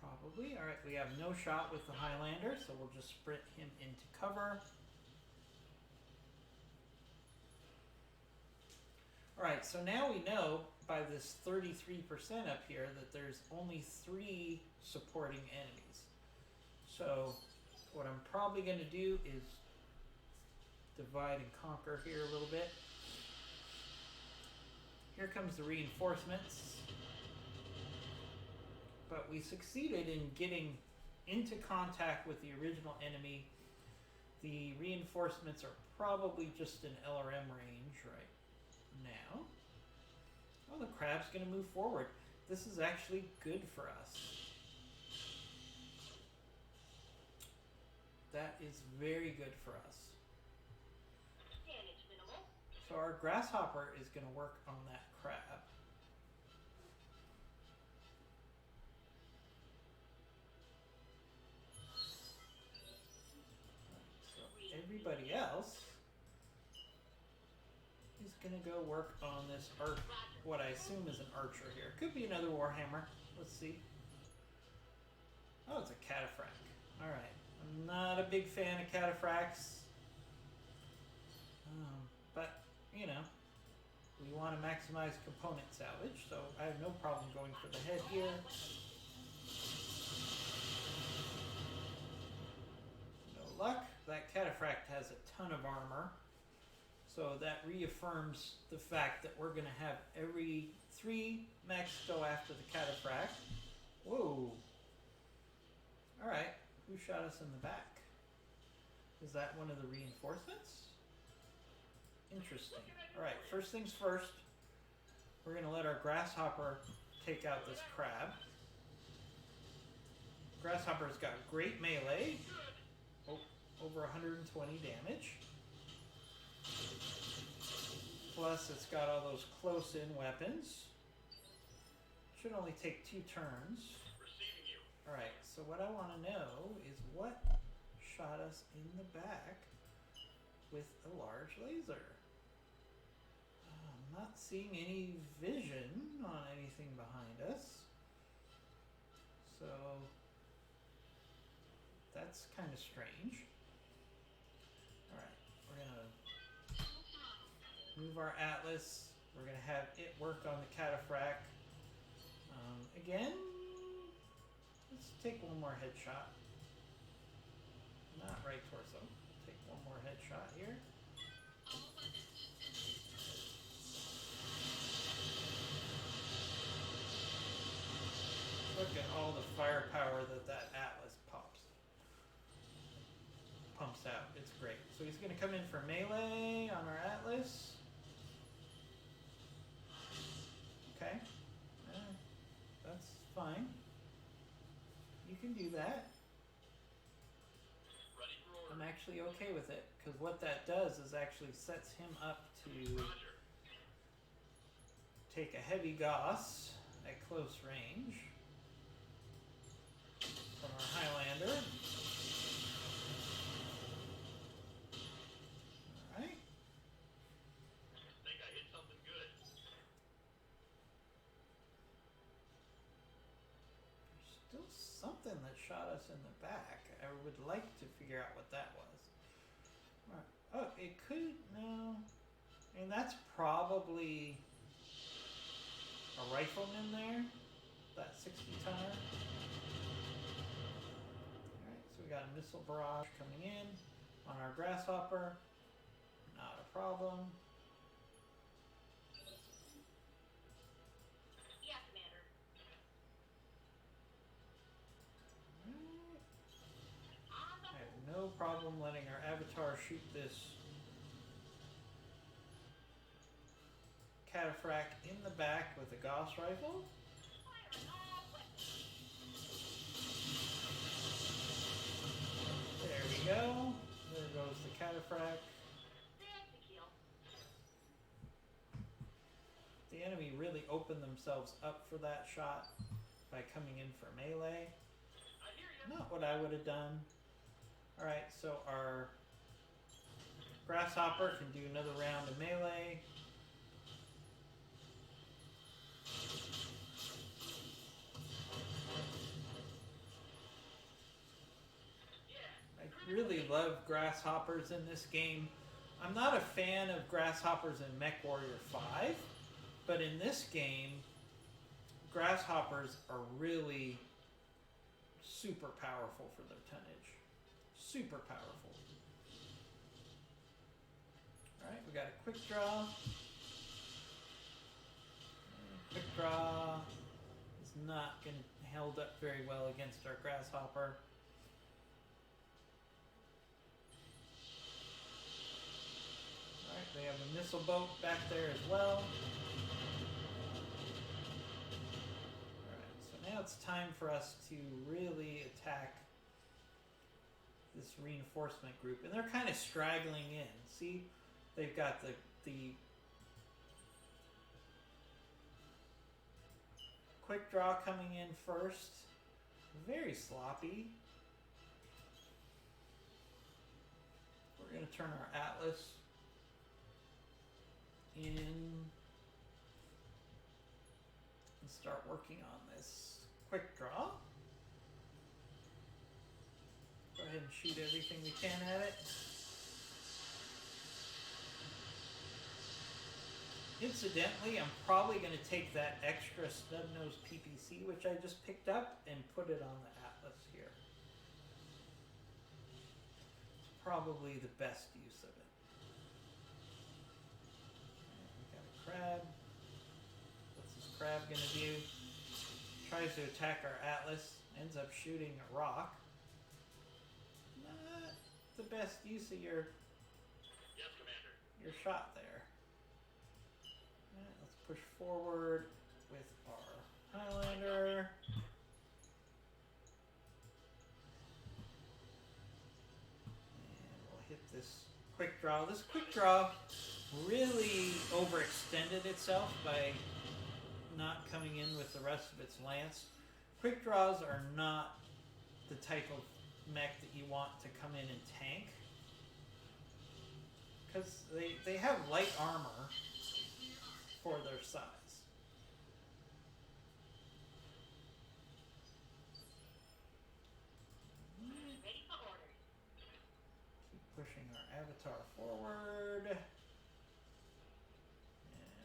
Probably. Alright, we have no shot with the Highlander, so we'll just sprint him into cover. Alright, so now we know by this 33% up here that there's only 3 supporting enemies. So what I'm probably going to do is divide and conquer here a little bit. Here comes the reinforcements. But we succeeded in getting into contact with the original enemy. The reinforcements are probably just in LRM range right now. Oh, the crab's going to move forward. This is actually good for us. That is very good for us. Damage minimal. So our grasshopper is going to work on that crab. So everybody else is going to go work on this what I assume is an archer here. Could be another warhammer. Let's see. Oh, it's a cataphract. Alright. I'm not a big fan of cataphracts. But you know, we want to maximize component salvage, so I have no problem going for the head here. No luck. That cataphract has a ton of armor, so that reaffirms the fact that we're going to have every 3 mechs go after the cataphract. Whoa. Alright, who shot us in the back? Is that one of the reinforcements? Interesting. Alright, first things first, we're going to let our grasshopper take out this crab. Grasshopper's got great melee, over 120 damage. Plus, it's got all those close-in weapons. Should only take 2 turns. Receiving you. Alright, so what I want to know is what shot us in the back with a large laser. I'm not seeing any vision on anything behind us. So that's kind of strange. Alright, we're going to move our Atlas. We're going to have it work on the cataphract. Again, let's take one more headshot. Not right torso. Take one more headshot here. Look at all the firepower that Atlas pumps out. It's great. So he's going to come in for melee on our Atlas. Okay. That's fine. You can do that. Ready for order. I'm actually okay with it, because what that does is actually sets him up to Roger. take a heavy Gauss at close range from our Highlander. Alright. Think I hit something good. There's still something that shot us in the back. I would like to figure out what that was. Alright. Oh, it could, no. I mean, that's probably a rifleman there. That 60 tonner. Alright, so we got a missile barrage coming in on our grasshopper. Not a problem. Yeah, Commander. Alright. On the I have no problem letting our avatar shoot this cataphract in the back with a Gauss rifle. fire on all weapons. There we go. There goes the cataphract. That's the kill. The enemy really opened themselves up for that shot by coming in for melee. I hear you. Not what I would have done. Alright, so our grasshopper can do another round of melee. I really love grasshoppers in this game. I'm not a fan of grasshoppers in MechWarrior 5, but in this game, grasshoppers are really super powerful for their tonnage. Super powerful. Alright, we got a quick draw. Quick draw is not going to held up very well against our grasshopper. Alright, they have a missile boat back there as well. Alright, so now it's time for us to really attack this reinforcement group. And they're kind of straggling in. See? They've got the quick draw coming in first. Very sloppy. We're going to turn our Atlas in and start working on this quick draw. Go ahead and shoot everything we can at it. Incidentally, I'm probably going to take that extra snub-nosed PPC, which I just picked up, and put it on the Atlas here. It's probably the best use of it. And we got a crab. What's this crab going to do? Tries to attack our Atlas, ends up shooting a rock. Not the best use of your Yes, Commander. shot there. Alright, let's push forward with our Highlander. And we'll hit this quick draw. This quick draw really overextended itself by not coming in with the rest of its lance. Quick draws are not the type of mech that you want to come in and tank, because they have light armor for their size. Ready for orders. Keep pushing our avatar forward. And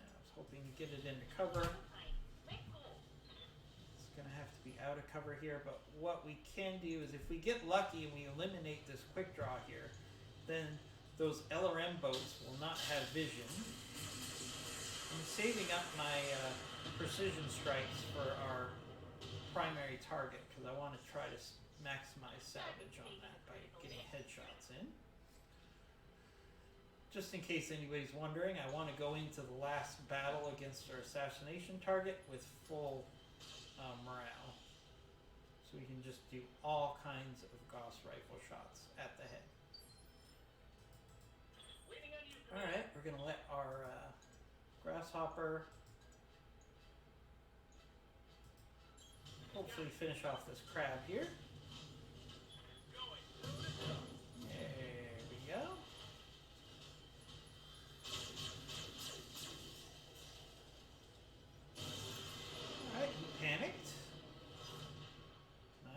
I was hoping to get it into cover. Fine. Let's go. It's going to have to be out of cover here, but what we can do is if we get lucky and we eliminate this quick draw here, then those LRM boats will not have vision. I'm saving up my precision strikes for our primary target because I want to try to maximize salvage on that by getting headshots in. Just in case anybody's wondering, I want to go into the last battle against our assassination target with full morale. So we can just do all kinds of Gauss rifle shots at the head. Waiting on you. Alright, we're going to let our grasshopper hopefully finish off this crab here. There we go. Alright, he panicked.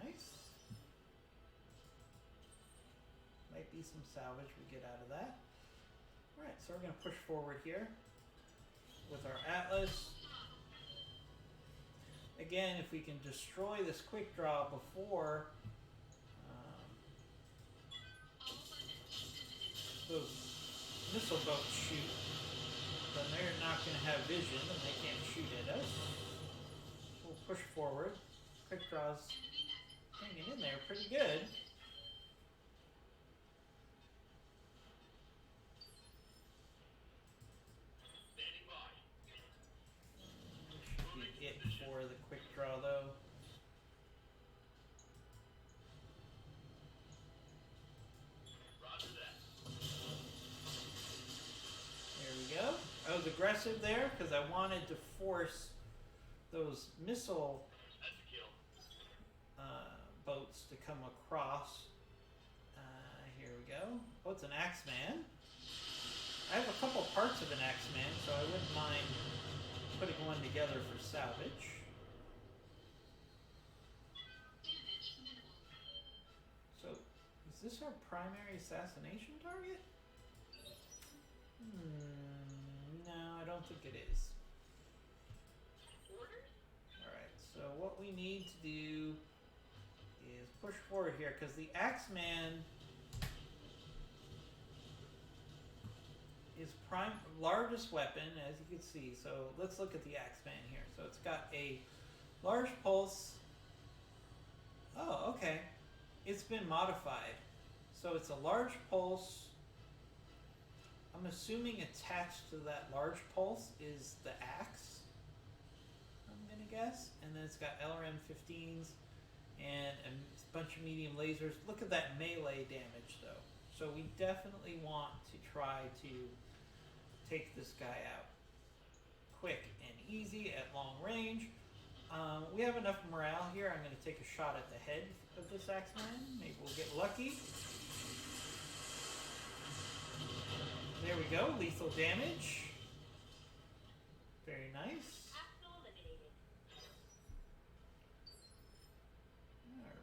Nice. Might be some salvage we get out of that. Alright, so we're going to push forward here with our Atlas. Again, if we can destroy this quick draw before those missile boats shoot, then they're not going to have vision and they can't shoot at us. We'll push forward. Quick draws hanging in there pretty good. Standing by. Should be it for the quick draw though. Roger that. There we go. I was aggressive there because I wanted to force those missile That's a kill. boats to come across. Here we go. Oh, it's an Axeman. I have a couple parts of an Axeman, so I wouldn't mind putting one together for salvage. Damage minimal. So, is this our primary assassination target? No, I don't think it is. Orders? Alright, so what we need to do is push forward here, because the Axeman is largest weapon, as you can see. So let's look at the Axeman here. So it's got a large pulse. Oh, okay. It's been modified. So it's a large pulse. I'm assuming attached to that large pulse is the axe, I'm gonna guess. And then it's got LRM-15s and a bunch of medium lasers. Look at that melee damage though. So we definitely want to try to take this guy out quick and easy at long range. We have enough morale here. I'm going to take a shot at the head of this Axeman. Maybe we'll get lucky. There we go. Lethal damage. Very nice. Hostile eliminated.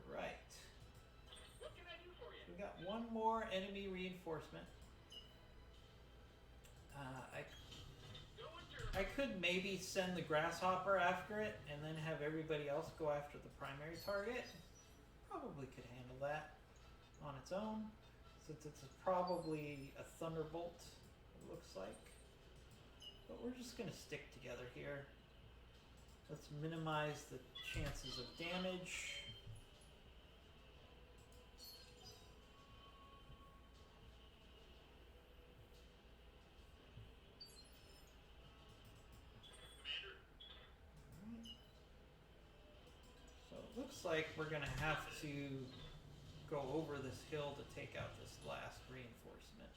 Alright. What can I do for you? We got one more enemy reinforcement. I could maybe send the grasshopper after it and then have everybody else go after the primary target. Probably could handle that on its own, since it's probably a thunderbolt, it looks like. But we're just going to stick together here. Let's minimize the chances of damage. So it looks like we're going to have to go over this hill to take out this last reinforcement.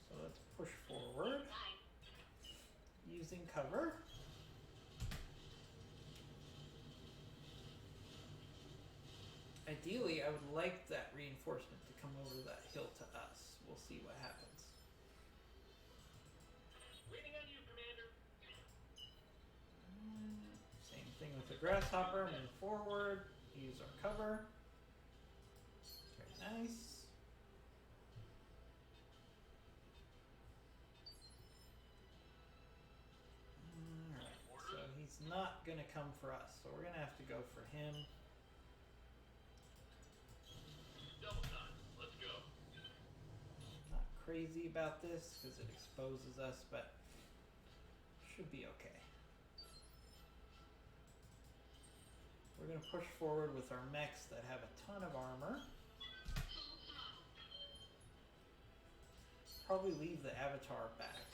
So let's push forward using cover. Ideally, I would like that reinforcement to come over that hill to us. We'll see what happens. Waiting on you, Commander. Same thing with the grasshopper. Move forward. Use our cover. Very nice. Alright, so he's not going to come for us. So we're going to have to go for him. Double time. Let's go. Not crazy about this because it exposes us, but should be okay. We're going to push forward with our mechs that have a ton of armor. Probably leave the avatar back.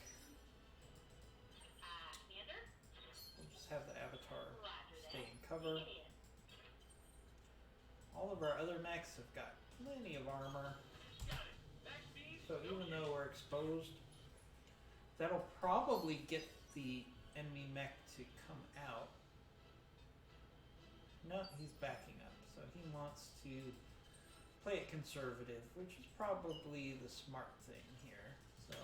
Commander? We'll just have the avatar Roger that. stay in cover. Bring it in. All of our other mechs have got plenty of armor. Got it. Back speed. So even though we're exposed, that'll probably get the enemy mech to come out. No, he's backing up. So he wants to play it conservative, which is probably the smart thing here. So,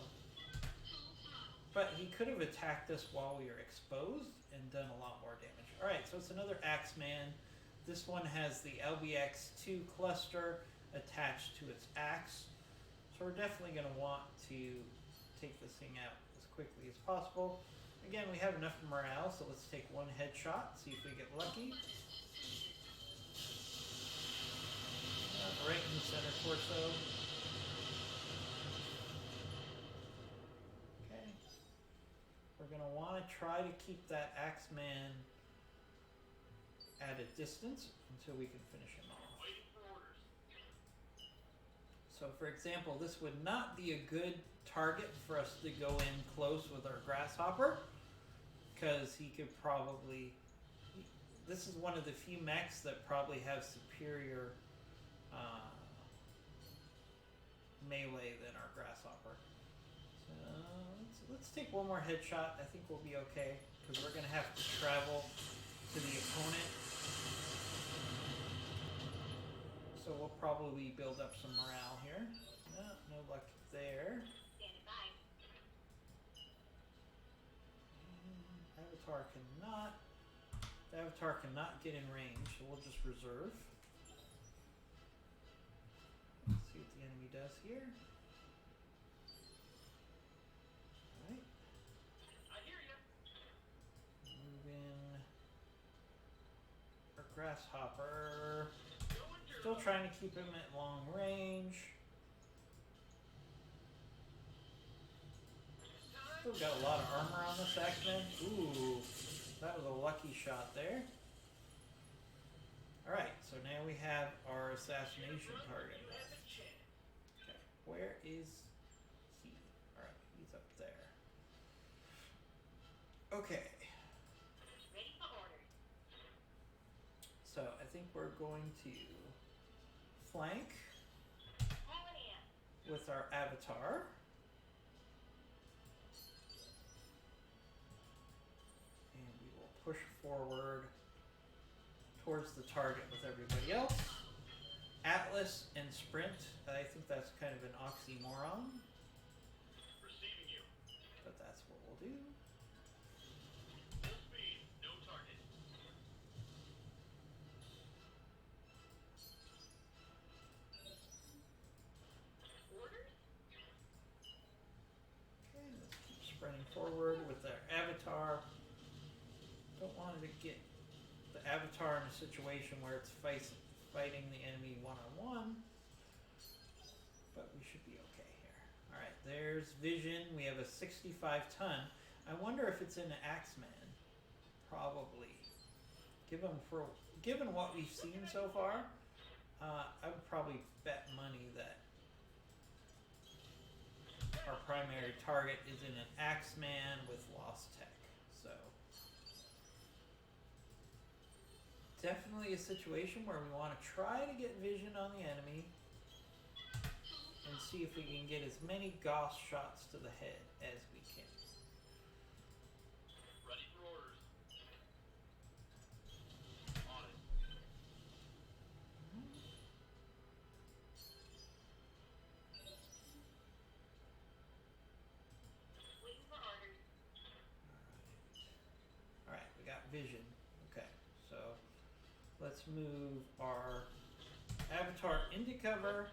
but he could have attacked us while we were exposed and done a lot more damage. All right, so it's another Axeman. This one has the LBX2 cluster attached to its axe. So we're definitely going to want to take this thing out as quickly as possible. Again, we have enough morale, so let's take one headshot, see if we get lucky. Right in the center torso. Okay. We're going to want to try to keep that Axeman at a distance until we can finish him off. Waiting for orders. So for example, this would not be a good target for us to go in close with our grasshopper, because he could probably... This is one of the few mechs that probably have superior melee than our grasshopper. So let's take one more headshot. I think we'll be okay, because we're going to have to travel to the opponent. So we'll probably build up some morale here. No luck there. Standing by. Avatar cannot. The Avatar cannot get in range, so we'll just reserve. Let's see what the enemy does here. Alright. I hear you. Move in our grasshopper. Still trying to keep him at long range. Still got a lot of armor on this Axeman. Ooh, that was a lucky shot there. Alright, so now we have our assassination target. Okay, where is he? Alright, he's up there. Okay, Ready for orders. so I think we're going to flank Pulling in. with our avatar. And we will push forward towards the target with everybody else. Atlas and sprint, I think that's kind of an oxymoron, Receiving you. but that's what we'll do. Full speed. No target. Orders? Okay, let's keep running forward with their avatar. Don't want to get the avatar in a situation where it's fighting the enemy one-on-one. But we should be okay here. Alright, there's Vision. We have a 65 ton. I wonder if it's an Axeman. Probably. Given what we've seen so far, I would probably bet money that our primary target is in an Axeman with Lost Tech. So definitely a situation where we want to try to get vision on the enemy and see if we can get as many Gauss shots to the head as we can. Ready for orders. On it. Waiting for orders. Alright, we got vision. Okay, so let's move our avatar into cover.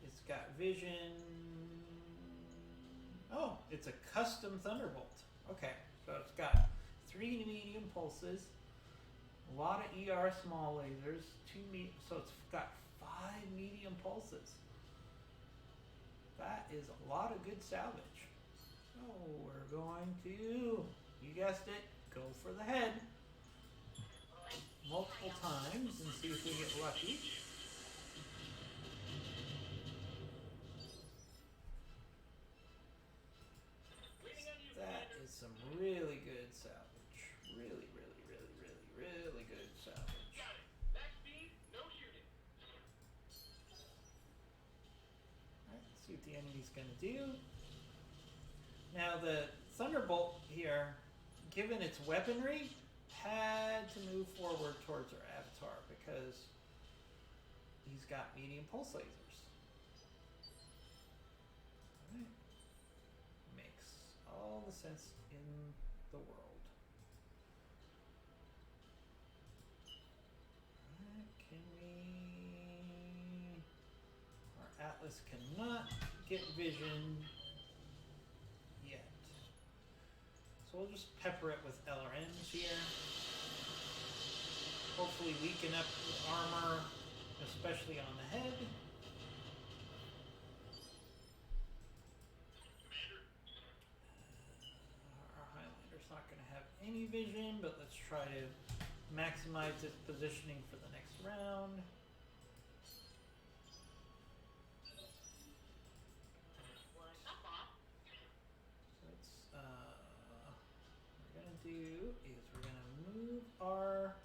It's got vision. Oh, it's a custom Thunderbolt. Okay, so it's got 3 medium pulses, a lot of ER small lasers, so it's got 5 medium pulses. That is a lot of good salvage. So we're going to, you guessed it, go for the head multiple times and see if we get lucky. That is some really good salvage. Really, really, really, really, really good salvage. Got it. Max speed, no shooting. Alright, let's see what the enemy's gonna do. Now the Thunderbolt here, given its weaponry, had to move forward towards our avatar because he's got medium pulse lasers. Alright. Makes all the sense in the world. Alright, can we... Our Atlas cannot get vision yet. So we'll just pepper it with LRMs here. Hopefully weaken up the armor, especially on the head. Commander. Our Highlander's not going to have any vision, but let's try to maximize its positioning for the next round. What's up, boss? So let's, what we're going to do is we're going to move our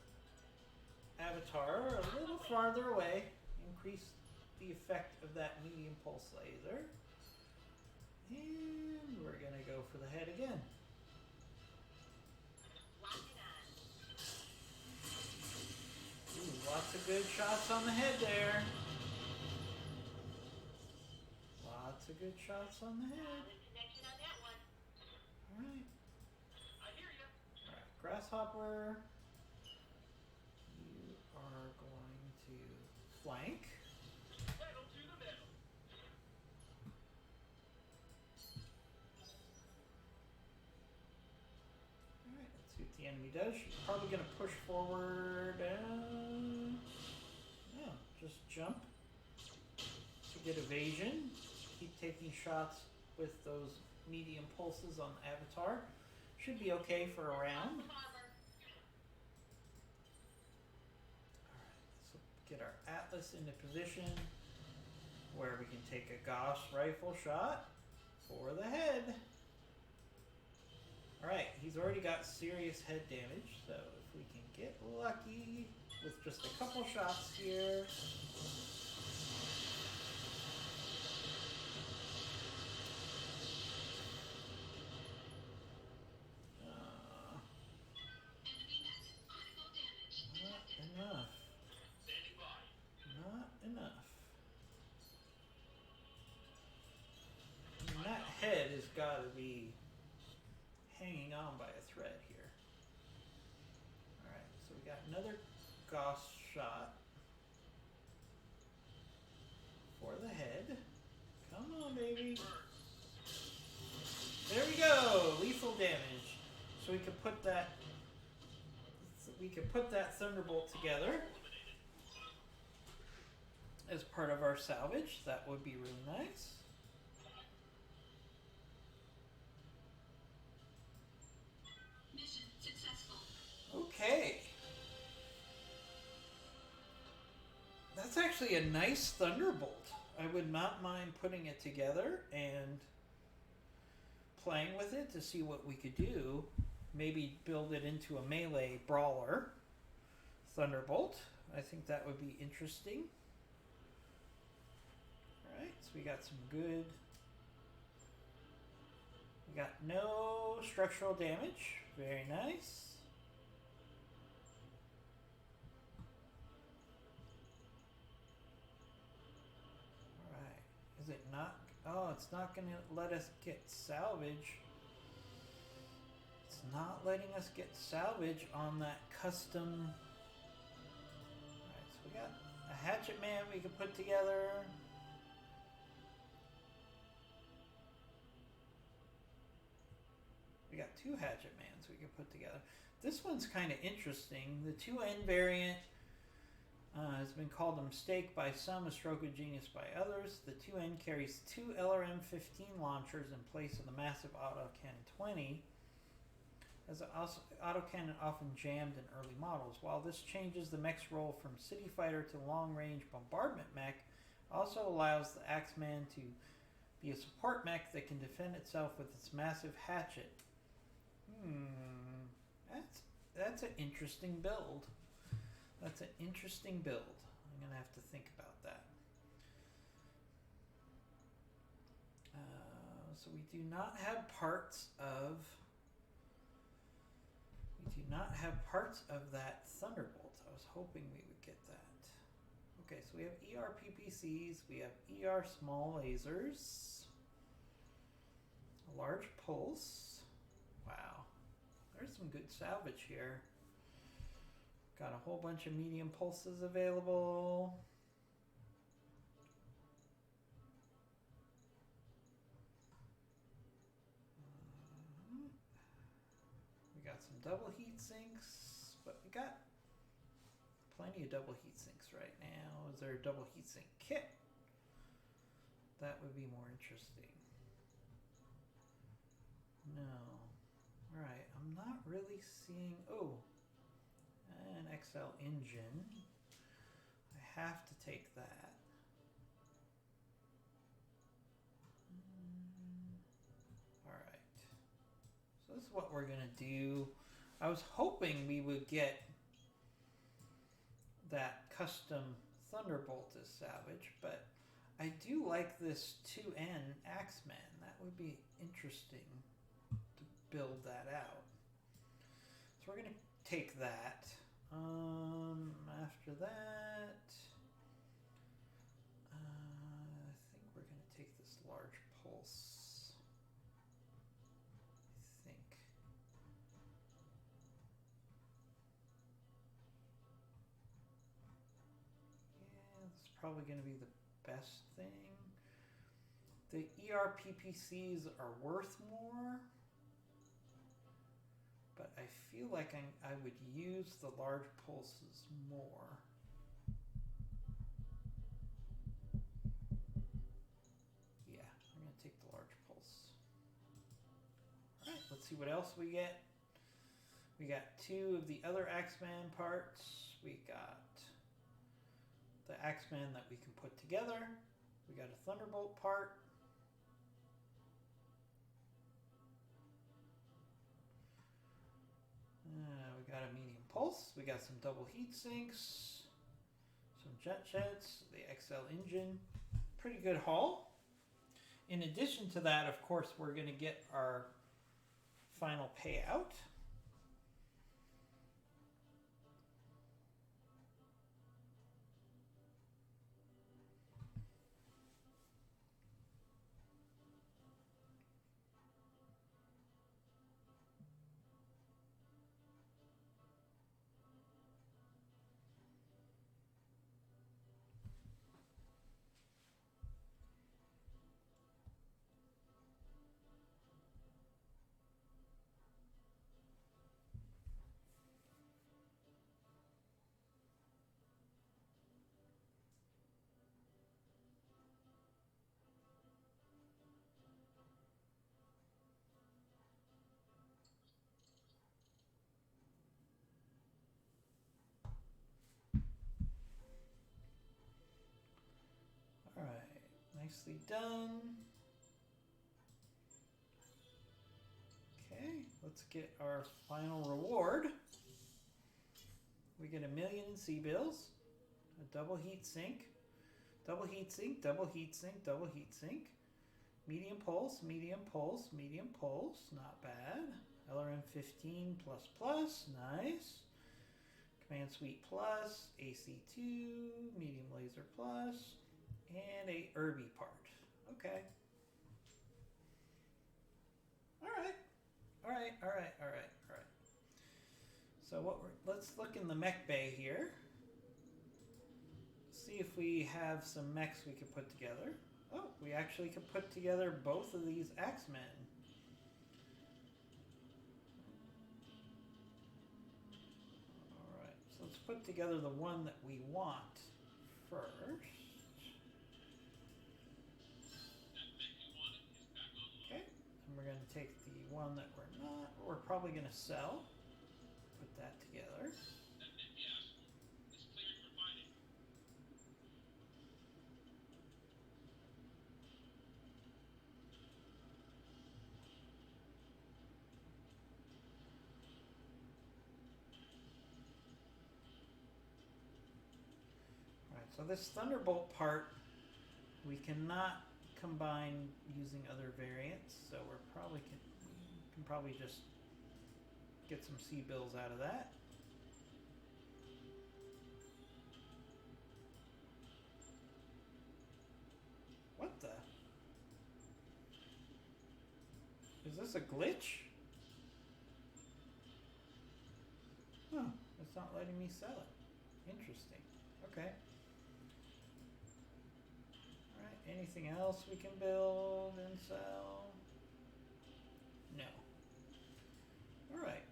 avatar a little farther away, increase the effect of that medium pulse laser, and we're going to go for the head again. Locking on. Ooh, lots of good shots on the head there. Lots of good shots on the head. Solid connection on that one. Alright. I hear ya. Alright, Grasshopper. You are going to flank. Pedal to the metal. Alright, let's see what the enemy does. She's probably going to push forward. Yeah, just jump to get evasion. Keep taking shots with those medium pulses on the avatar. Should be okay for a round. Armor. Alright, so get our Atlas into position where we can take a Gauss rifle shot for the head. Alright, he's already got serious head damage, so if we can get lucky with just a couple shots here. Enemy net. Critical damage Not detected. enough. Standing by. Not enough. I mean, that head has got to be hanging on by a thread here. Alright, so we got another Gauss shot for the head. Come on, baby. Burn. There we go. Lethal damage. So we could put that. We could put that thunderbolt together as part of our salvage. That would be really nice. Mission successful. Okay. That's actually a nice thunderbolt. I would not mind putting it together and playing with it to see what we could do. Maybe build it into a melee brawler. Thunderbolt. I think that would be interesting. Alright, so we got some good... We got no structural damage. Very nice. Is it not? Oh, it's not going to let us get salvage. It's not letting us get salvage on that custom. Alright, so we got a hatchet man we can put together. We got two hatchet mans we can put together. This one's kind of interesting. The 2N variant has been called a mistake by some, a stroke of genius by others. The 2N carries two LRM-15 launchers in place of the massive autocannon 20, as an autocannon often jammed in early models. While this changes the mech's role from city fighter to long-range bombardment mech, also allows the Axeman to be a support mech that can defend itself with its massive hatchet. That's an interesting build. That's an interesting build. I'm going to have to think about that. So we do not have parts of... We do not have parts of that Thunderbolt. I was hoping we would get that. Okay, so we have ER PPCs. We have ER small lasers. A large pulse. Wow. There's some good salvage here. Got a whole bunch of medium pulses available. We got some double heat sinks, but we got plenty of double heat sinks right now. Is there a double heat sink kit? That would be more interesting. No. Alright, I'm not really seeing... Oh! An XL engine. I have to take that. Alright. So this is what we're going to do. I was hoping we would get that custom Thunderbolt as salvage, but I do like this 2N Axeman. That would be interesting to build that out. So we're going to take that. After that, I think we're going to take this large pulse. I think. Yeah, this is probably going to be the best thing. The ERPPCs are worth more, but I feel like I would use the large pulses more. Yeah, I'm going to take the large pulse. Alright, let's see what else we get. We got two of the other Axeman parts. We got the Axeman that we can put together. We got a Thunderbolt part. We got a medium pulse. We got some double heat sinks, some jet jets, the XL engine. Pretty good haul. In addition to that, of course, we're going to get our final payout. Nicely done. Okay, let's get our final reward. We get 1,000,000 in C-bills, a double heat sink, double heat sink, double heat sink, double heat sink, medium pulse, medium pulse, medium pulse, not bad. LRM 15 plus plus, nice. Command Suite plus, AC2, medium laser plus, and a Irby part. Okay. All right. So let's look in the mech bay here. See if we have some mechs we could put together. Oh, we actually could put together both of these Axemen. All right, so let's put together the one that we want first. Okay, and we're going to take the one that we're probably going to sell. Put that together. Alright, so this Thunderbolt part we cannot combine using other variants, so we can probably just get some C-bills out of that. What the? Is this a glitch? Huh, it's not letting me sell it. Interesting. Okay. Alright, anything else we can build and sell? No. Alright.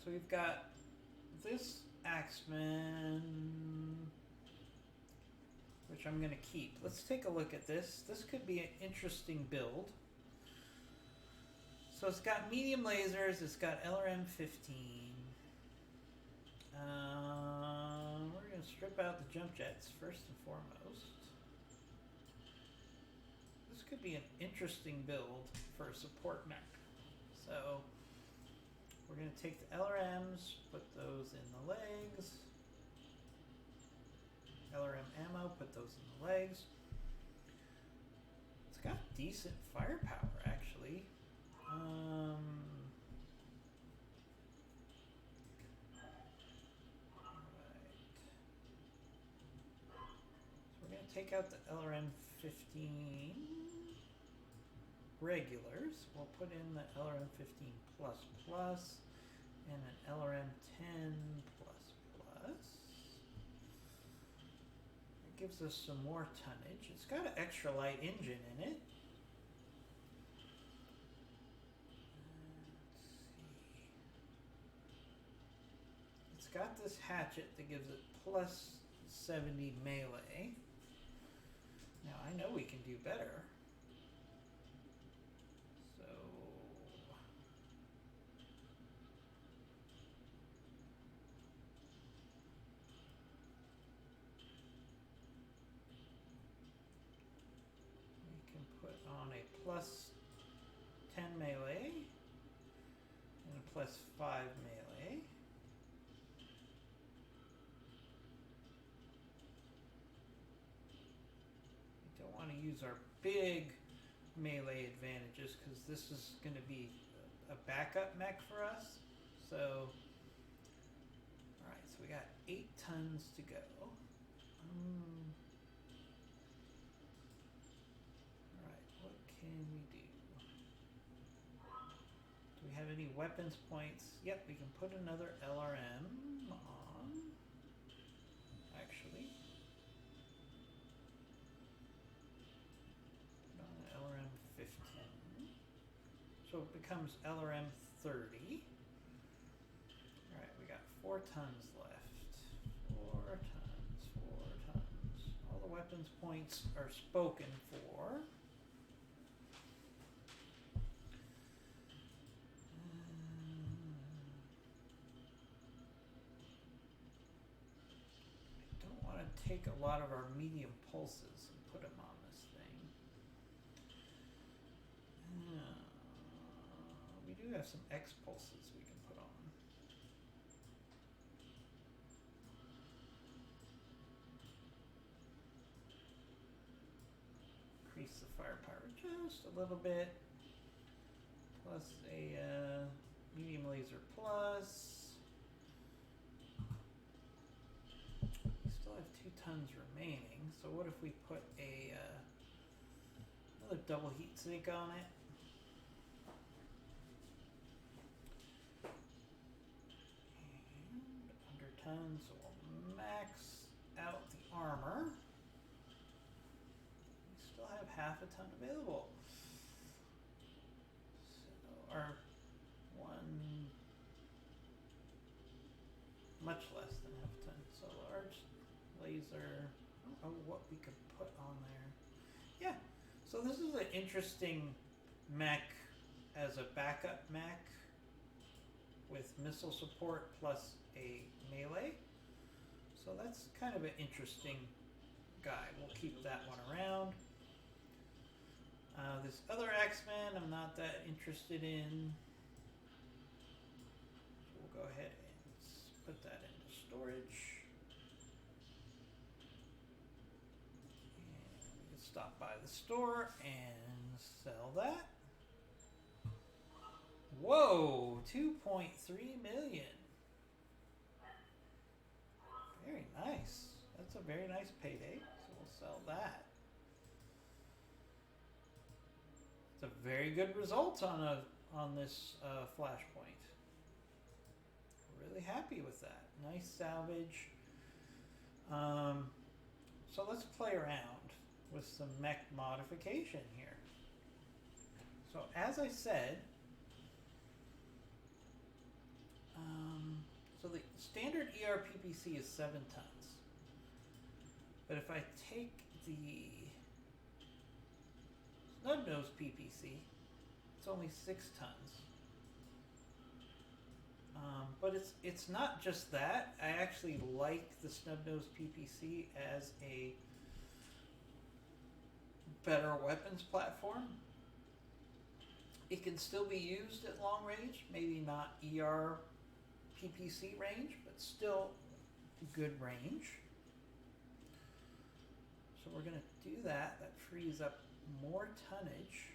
So we've got this Axeman, which I'm going to keep. Let's take a look at this. This could be an interesting build. So it's got medium lasers, it's got LRM 15. We're going to strip out the jump jets first and foremost. This could be an interesting build for a support mech. So we're going to take the LRMs, put those in the legs. LRM ammo, put those in the legs. It's got decent firepower, actually. Alright. So we're going to take out the LRM 15 regulars. We'll put in the LRM 15 plus plus and an LRM 10 plus plus. It gives us some more tonnage. It's got an extra light engine in it. It's got this hatchet that gives it plus 70 melee. Now I know we can do better. So we can put on a plus 10 melee and a plus 5 melee. We don't want to use our big melee advantages because this is going to be a backup mech for us. So, alright, so we got 8 tons to go. Alright, what can we do? Do we have any weapons points? Yep, we can put another LRM on. Actually. Put on an LRM 15. So it becomes LRM 30. Alright, we got 4 tons left. 4 tons. All the weapons points are spoken for. I don't want to take a lot of our medium pulses and put them on. We do have some X pulses we can put on. Increase the firepower just a little bit. Plus a medium laser plus. We still have 2 tons remaining. So what if we put a another double heat sink on it? And under tons, so we'll max out the armor. We still have half a ton available. So, or one, much less than half a ton. So large laser, I don't know what we could put on there. Yeah, so this is an interesting mech as a backup mech with missile support plus a melee. So that's kind of an interesting guy. We'll keep that one around. This other X-Men I'm not that interested in. So we'll go ahead and put that into storage. And we can stop by the store and sell that. Whoa, 2.3 million. Very nice. That's a very nice payday. So we'll sell that. It's a very good result on this flashpoint. Really happy with that. Nice salvage. So let's play around with some mech modification here. So as I said, so the standard ERPPC is 7 tons. But if I take the snub-nose PPC, it's only 6 tons. But it's not just that. I actually like the snub-nose PPC as a better weapons platform. It can still be used at long range, maybe not ER PPC range, but still good range. So we're going to do that. That frees up more tonnage.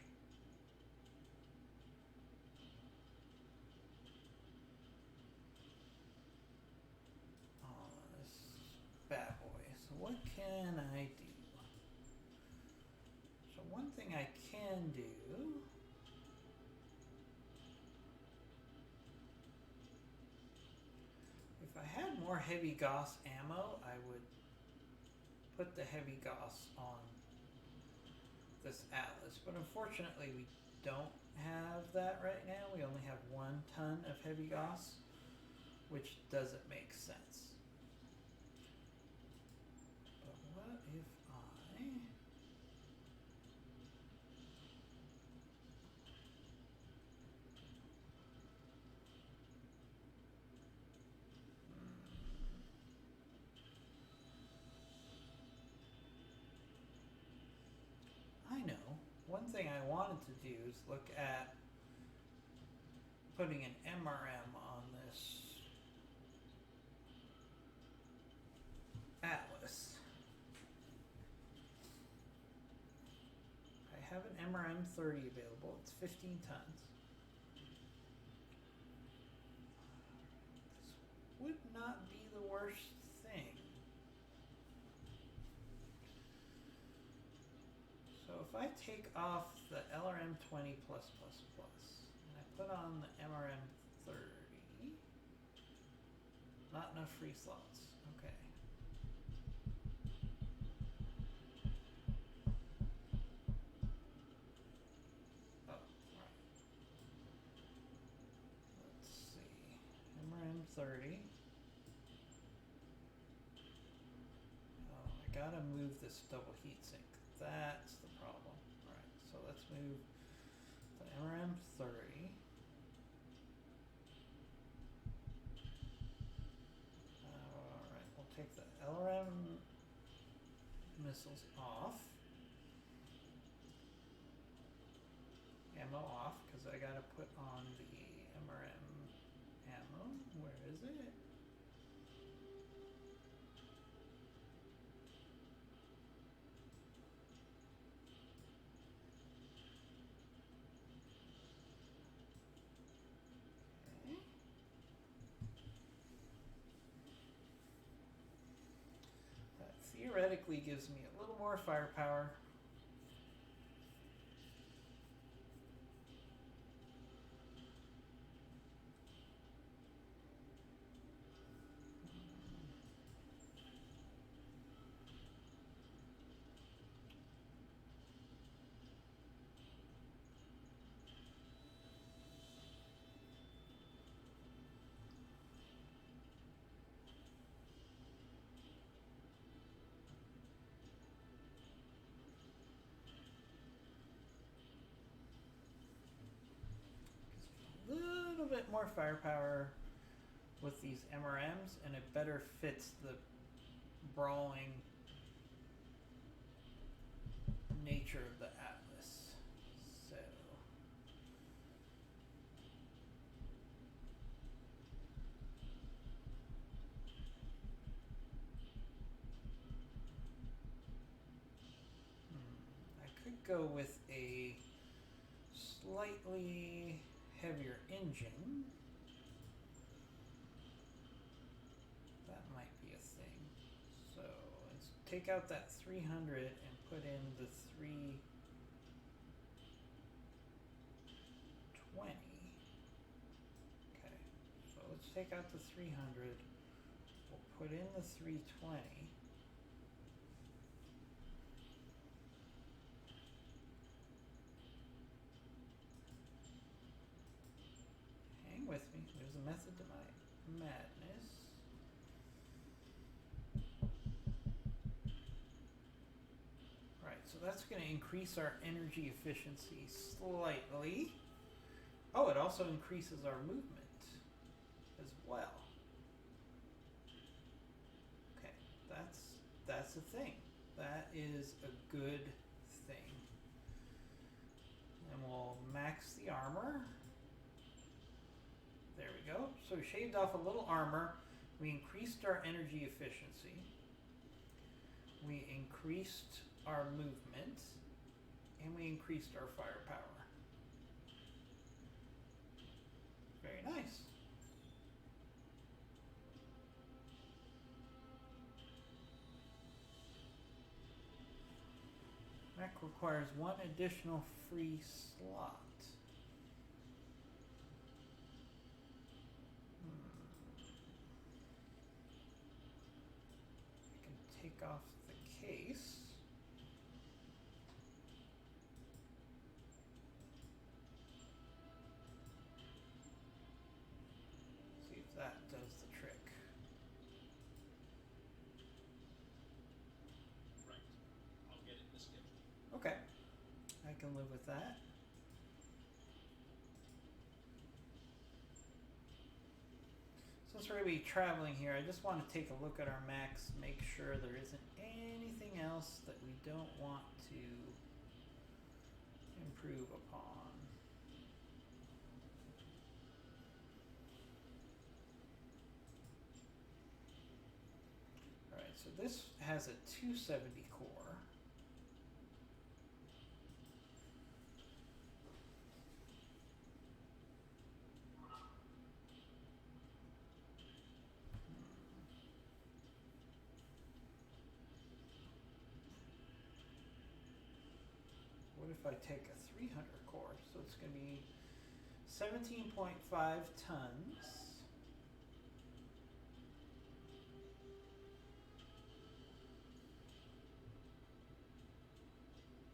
On this bad boy. So what can I do? So one thing I can do, if I had more heavy Gauss ammo, I would put the heavy Gauss on this Atlas, but unfortunately we don't have that right now. We only have 1 ton of heavy Gauss, which doesn't make sense. But what if I know. One thing I wanted to do is look at putting an MRM on this Atlas. I have an MRM 30 available. It's 15 tons. This would not be the worst thing. So if I take off the LRM 20+++, and I put on the MRM 30, not enough free slots. Okay. Oh, right. Let's see. MRM 30. Oh, I gotta move this double heatsink. That's the problem. Alright, so let's move the MRM 30. Alright, we'll take the LRM missiles off. ammo off because I gotta put on the MRM ammo. Where is it? Okay. That theoretically gives me a little more firepower. A little bit more firepower with these MRMs, and it better fits the brawling nature of the Atlas. So I could go with a slightly heavier engine. That might be a thing. So let's take out that 300 and put in the 320. Okay, so let's take out the 300. We'll put in the 320. Hang with me. There's a method to my madness. Right, so that's going to increase our energy efficiency slightly. Oh, it also increases our movement as well. Okay, that's a thing. That is a good thing. And we'll max the armor. There we go. So we shaved off a little armor. We increased our energy efficiency. We increased our movement. And we increased our firepower. Very nice. Mech requires one additional free slot. I can take off the case. See if that does the trick. Right. I'll get it in the schedule. Okay, I can live with that. Since we're going to be traveling here, I just want to take a look at our max, make sure there isn't anything else that we don't want to improve upon. Alright, so this has a 270 core. What if I take a 300 core? So it's going to be 17.5 tons.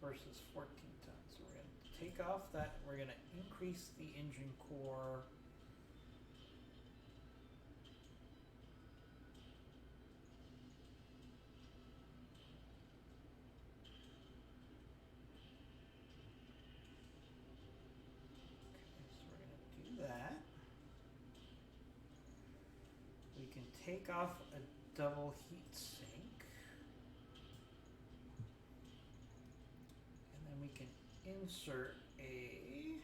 Versus 14 tons. So we're going to take off that. We're going to increase the engine core. That. We can take off a double heat sink. And then we can insert a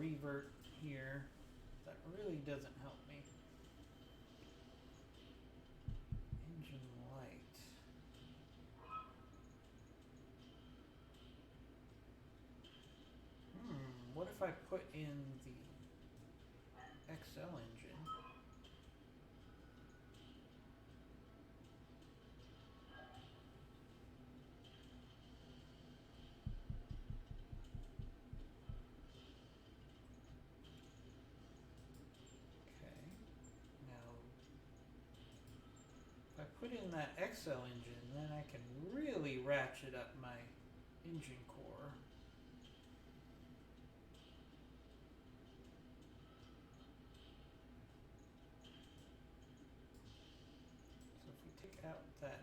revert here. That really doesn't help me. Engine light. What if I put in the XL engine? Okay. Now, if I put in that XL engine, then I can really ratchet up my engine core. So if we take out that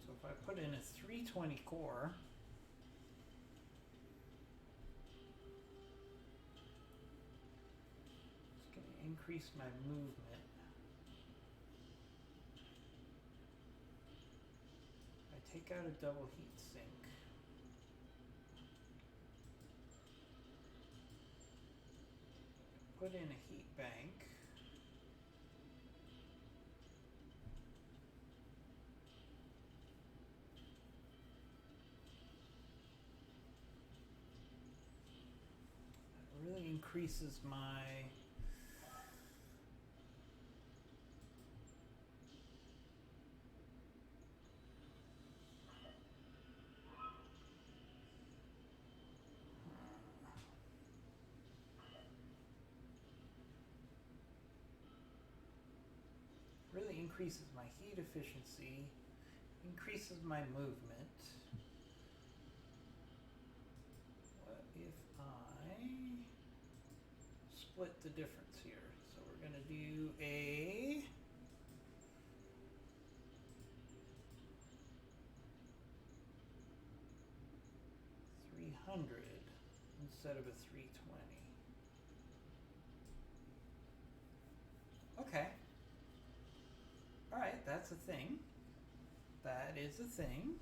so if I put in a 320 core, it's going to increase my movement. I take out a double heat sink. Put in a heat bank. That really increases my increases my heat efficiency, increases my movement. What if I split the difference here? So we're going to do a 300 instead of a 320. Okay. Alright, that's a thing. That is a thing.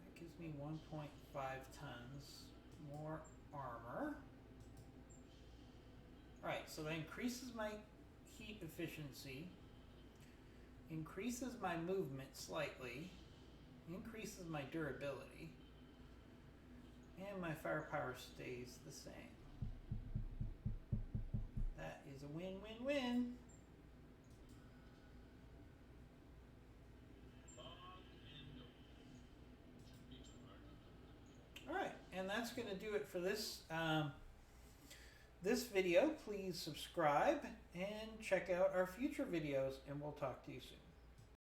That gives me 1.5 tons more armor. Alright, so that increases my heat efficiency, increases my movement slightly, increases my durability, and my firepower stays the same. That is a win-win-win. Alright, and that's going to do it for this this video. Please subscribe and check out our future videos, and we'll talk to you soon.